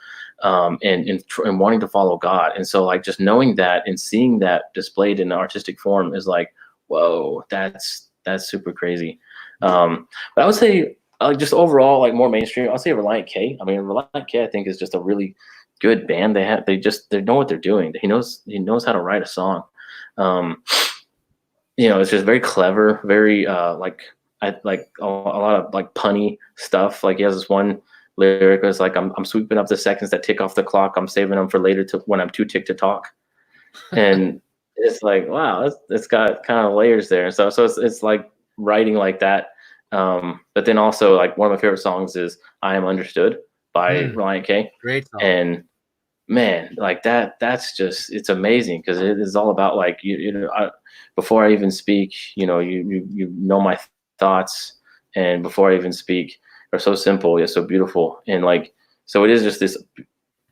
and wanting to follow God. And so like just knowing that and seeing that displayed in artistic form is like, whoa, that's super crazy. But I would say just overall, like more mainstream, I'll say Reliant K. I mean, Reliant K, I think, is just a really good band. They know what they're doing. He knows how to write a song. It's just very clever, very like a lot of like punny stuff. Like he has this one lyric that's like, I'm sweeping up the seconds that tick off the clock. I'm saving them for later when I'm too ticked to talk. And it's like, wow, it's got kind of layers there. So it's like writing like that. But then also like one of my favorite songs is "I Am Understood" by Reliant K. Great song. And man, like that's just, it's amazing because it is all about like before I even speak, you know my thoughts, and before I even speak are so simple yet so beautiful. And like, so it is just this,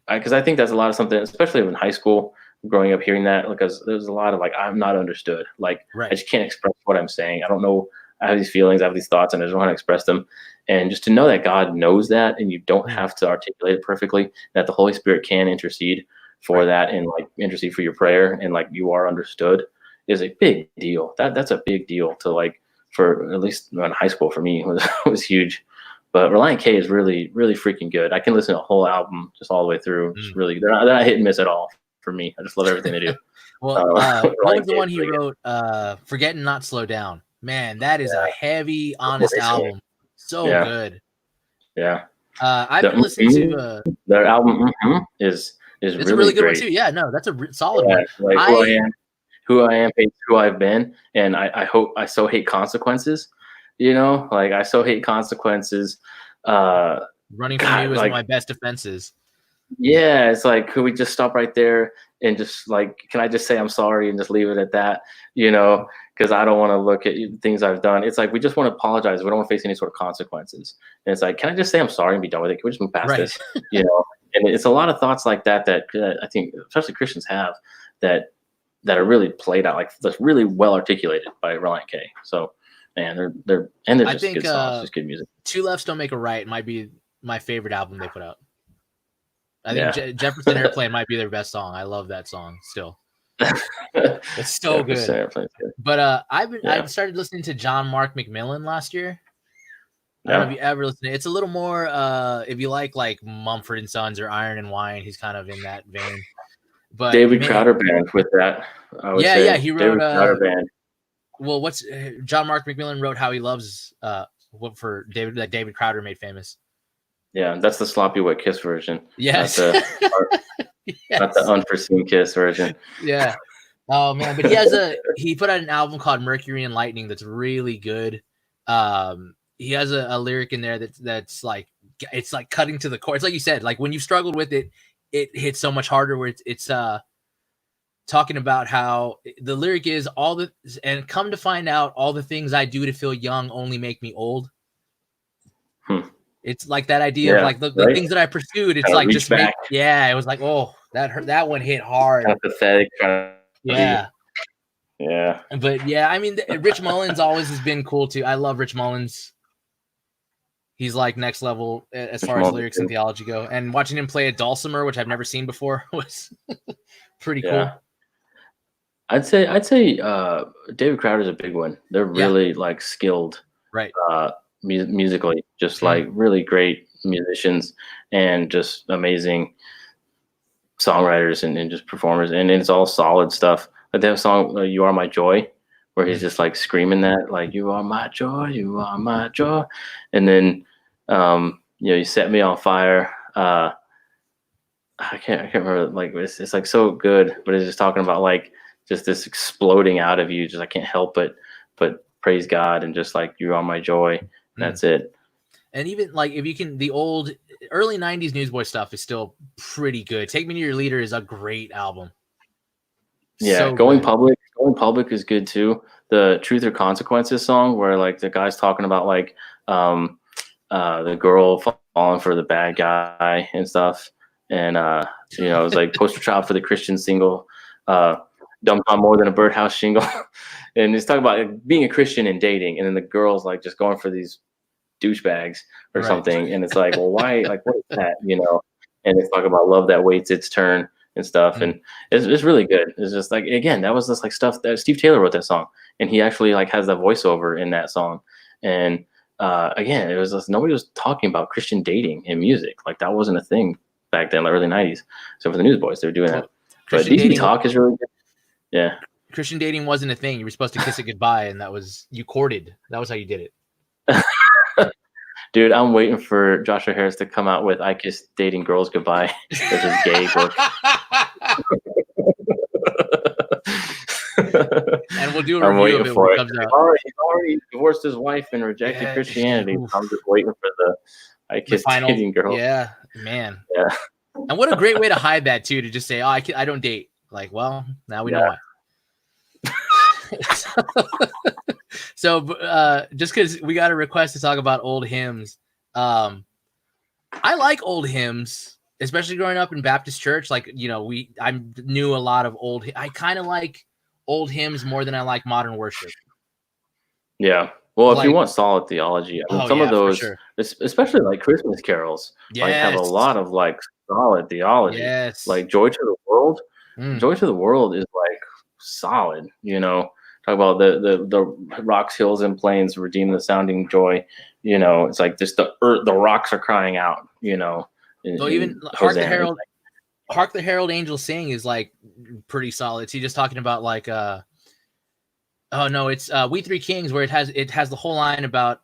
because I think that's a lot of something, especially in high school, growing up hearing that, because there's a lot of like, I'm not understood. Like, right. I just can't express what I'm saying. I don't know. I have these feelings, I have these thoughts, and I just want to express them. And just to know that God knows that, and you don't have to articulate it perfectly, that the Holy Spirit can intercede for that, and like intercede for your prayer, and like you are understood, is a big deal. That's a big deal to like, for at least in high school for me, was huge. But Reliant K is really, really freaking good. I can listen to a whole album just all the way through. It's really, they're not hit and miss at all for me. I just love everything they do. Well, what was the one he wrote? Forget and Not Slow Down. Man, that is a heavy, honest album. So good. Yeah. I've been listening to their album. Is it's really a really good great. one too. Yeah, no, that's a solid one. Like who I am, who I've been, and I hope I so hate consequences. Like I so hate consequences. Running from you is one of my best defenses. Yeah, it's like, could we just stop right there and just like, can I just say I'm sorry and just leave it at that? Because I don't want to look at things I've done. It's like, we just want to apologize. We don't want to face any sort of consequences. And it's like, can I just say I'm sorry and be done with it? Can we just move past this? And it's a lot of thoughts like that I think especially Christians have that are really played out, like that's really well articulated by Reliant K. So man, they're just good songs, just good music. Two Lefts Don't Make a Right might be my favorite album they put out. I think Jefferson Airplane might be their best song. I love that song still. It's so good. But I've started listening to John Mark McMillan last year. I don't know if you ever listened to it. It's a little more if you like Mumford & Sons or Iron and Wine, he's kind of in that vein. But David Crowder Band with that. I would say. He wrote David Crowder Band. Well, what's John Mark McMillan wrote How He Loves for David, that David Crowder made famous. Yeah, that's the Sloppy Wet Kiss version. Yes. Not the Unforeseen Kiss version. Yeah. Oh man, but he put out an album called Mercury and Lightning that's really good. He has a lyric in there that's like, it's like cutting to the core. It's like you said, like when you've struggled with it, it hits so much harder, where it's talking about how the lyric is and come to find out all the things I do to feel young only make me old. It's like that idea of like the things that I pursued. It's like just back. It was like, oh, that one hit hard. Kind of pathetic. Yeah. Yeah. But yeah, I mean, Rich Mullins always has been cool too. I love Rich Mullins. He's like next level as far as lyrics and theology go. And watching him play a dulcimer, which I've never seen before, was pretty cool. I'd say David Crowder's a big one. They're really like skilled, right? Musically, just like really great musicians and just amazing songwriters and just performers, and it's all solid stuff. Like they have a song "You Are My Joy," where he's just like screaming that, like "You are my joy, you are my joy," and then you set me on fire. I can't remember. Like it's like so good, but it's just talking about like just this exploding out of you. Just I can't help but praise God and just like you are my joy. That's it. And even like if you can, the old early 90s Newsboys stuff is still pretty good. Take Me to Your Leader is a great album. Yeah, so Going Public Going Public is good too. The Truth or Consequences song, where like the guy's talking about like the girl falling for the bad guy and stuff, and it's like poster child for the Christian single, dumped on more than a birdhouse shingle, and it's talking about like, being a Christian and dating, and then the girl's like just going for these douchebags or something, and it's like, well, why? Like, what is that? And it's talking about love that waits its turn and stuff, and it's really good. It's just like, again, that was just like stuff that Steve Taylor wrote that song, and he actually like has that voiceover in that song, and again, it was just, nobody was talking about Christian dating in music. Like that wasn't a thing back then, in the early 90s. So for the Newsboys, they were doing that. But DC Talk is really good. Yeah. Christian dating wasn't a thing. You were supposed to kiss it goodbye, and you courted. That was how you did it. Dude, I'm waiting for Joshua Harris to come out with "I Kiss Dating Girls Goodbye" with his gay book. And we'll do a review of it when it comes out. He's already divorced his wife and rejected Christianity. Oof. I'm just waiting for the "I Kiss Dating Girls." Yeah, man. Yeah. And what a great way to hide that too, to just say, "Oh, I don't date." Like, well, now we know why. So just because we got a request to talk about old hymns, I like old hymns, especially growing up in Baptist church. Like, I knew a lot of I kind of like old hymns more than I like modern worship. Yeah. Well, if you want solid theology, I mean, some of those, sure. especially like Christmas carols, like have a lot of like solid theology. Yes. Like Joy to the World. Joy to the World is like solid, Talk about the rocks, hills, and plains redeem the sounding joy. It's like just the rocks are crying out. So even Hark the Herald Angels Sing is like pretty solid. So you're just talking about like it's We Three Kings, where it has the whole line about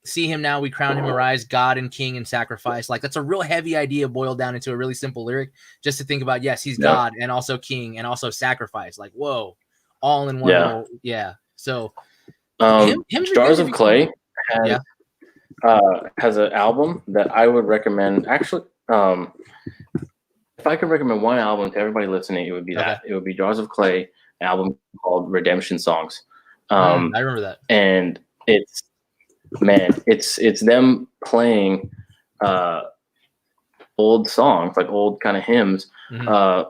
see him now, we crown him arise, God and King and sacrifice. Like that's a real heavy idea boiled down into a really simple lyric. Just to think about, yes, he's God and also King and also sacrifice. Like whoa. All in one whole, So, Jars of Clay has an album that I would recommend. Actually, if I could recommend one album to everybody listening, it would be that. It would be Jars of Clay, an album called Redemption Songs. I remember that, and it's them playing old songs, like old kind of hymns,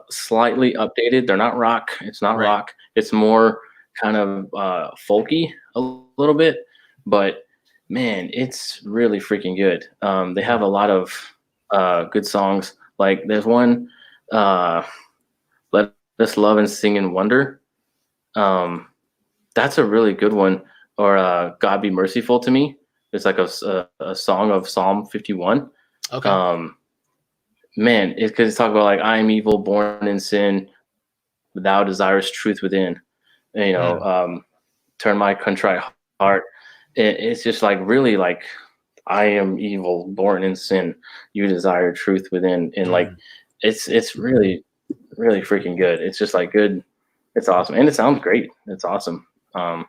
slightly updated. They're not rock. It's not rock. It's more kind of folky a little bit, but man, it's really freaking good. They have a lot of good songs. Like there's one, Let Us Love and Sing and Wonder. That's a really good one. Or God Be Merciful to Me. It's like a song of Psalm 51. Okay. Man, it's because it's talking about like, I am evil, born in sin, thou desirest truth within. Turn my contrite heart. It's just like really like, I am evil, born in sin, you desire truth within. And like, it's really, really freaking good. It's just like good. It's awesome. And it sounds great. It's awesome. But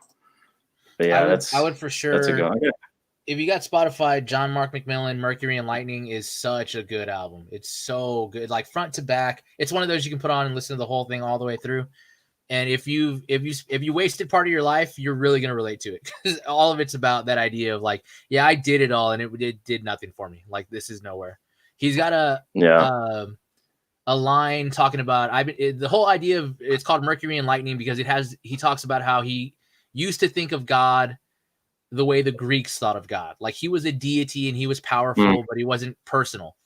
yeah, I would for sure. That's a good one. Yeah. If you got Spotify, John Mark McMillan, Mercury and Lightning is such a good album. It's so good, like front to back. It's one of those you can put on and listen to the whole thing all the way through. And if you wasted part of your life, you're really gonna relate to it, because all of it's about that idea of like, I did it all and it did nothing for me. Like this is nowhere. He's got a line talking about the whole idea of it's called Mercury and Lightning because he talks about how he used to think of God the way the Greeks thought of God. Like he was a deity and he was powerful, but he wasn't personal.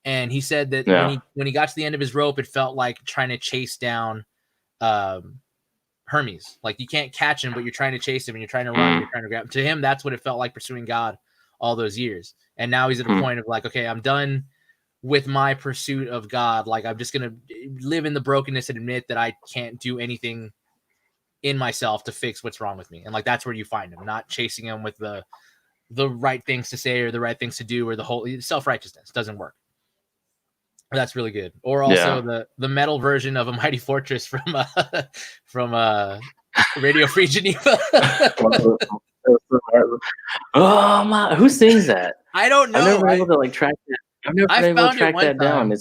And he said that when he got to the end of his rope, it felt like trying to chase down Hermes. Like you can't catch him, but you're trying to chase him and you're trying to run, you're trying to grab him. To him, that's what it felt like pursuing God all those years. And now he's at a point of like, okay, I'm done with my pursuit of God. Like I'm just going to live in the brokenness and admit that I can't do anything in myself to fix what's wrong with me. And like that's where you find him, not chasing him with the right things to say or the right things to do, or the whole self-righteousness doesn't work. That's really good. Or also the metal version of A Mighty Fortress from Radio Free Geneva. Oh my, who sings that? I don't know. I've never been able to like track that. I've never been able to track that down. But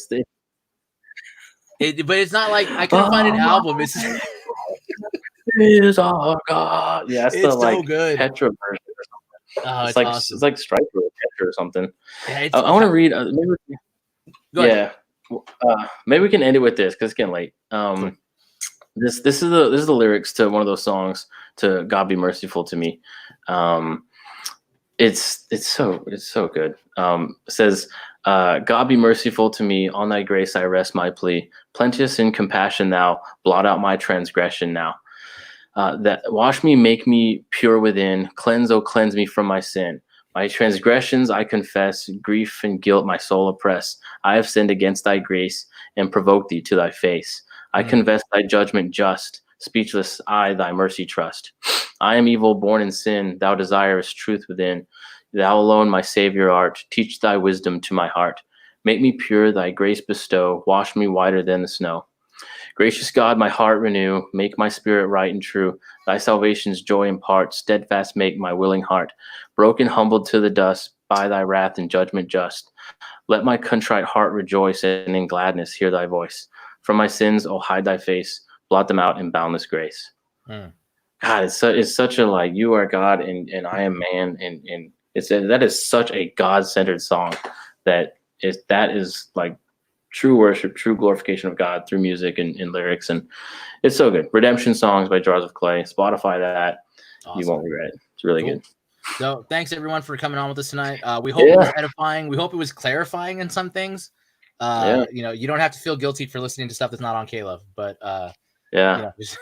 it's not like I couldn't find an album. It's is our God. Yeah, it's so good. Petra version or something. Oh, It's like awesome. it's like Striper or Petra or something. Yeah, I want to read. Go ahead. Maybe we can end it with this because it's getting late. Cool. This is the lyrics to one of those songs, to God Be Merciful to Me. It's so good. It says, God be merciful to me, on thy grace I rest my plea. Plenteous in compassion thou, blot out my transgression now. That wash me, make me pure within, cleanse, oh cleanse me from my sin. My transgressions I confess, grief and guilt my soul oppress. I have sinned against thy grace, and provoked thee to thy face. I confess thy judgment just, speechless I thy mercy trust. I am evil, born in sin, thou desirest truth within. Thou alone my Savior art, teach thy wisdom to my heart. Make me pure, thy grace bestow, wash me whiter than the snow. Gracious God, my heart renew, make my spirit right and true. Thy salvation's joy impart, steadfast make my willing heart. Broken, humbled to the dust, by thy wrath and judgment just. Let my contrite heart rejoice, and in gladness hear thy voice. From my sins, oh hide thy face, blot them out in boundless grace. God, it's such a you are God and I am man, and that is such a God-centered song that is like true worship, true glorification of God through music and lyrics, and it's so good. Redemption Songs by Jars of Clay. Spotify that. Awesome. You won't regret it. It's really good. So thanks everyone for coming on with us tonight. We hope it was edifying. We hope it was clarifying in some things. You don't have to feel guilty for listening to stuff that's not on K-Love, but just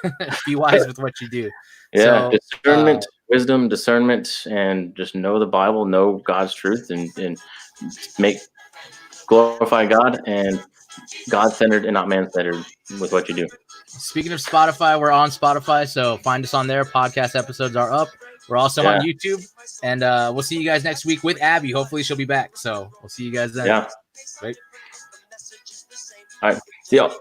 be wise with what you do. So, discernment, wisdom, discernment, and just know the Bible, know God's truth, and glorify God and God-centered and not man-centered with what you do. Speaking of Spotify, we're on Spotify, so find us on there. Podcast episodes are up. We're also on YouTube, and we'll see you guys next week with Abby. Hopefully she'll be back, so we'll see you guys then. Yeah. Right. All right. See y'all.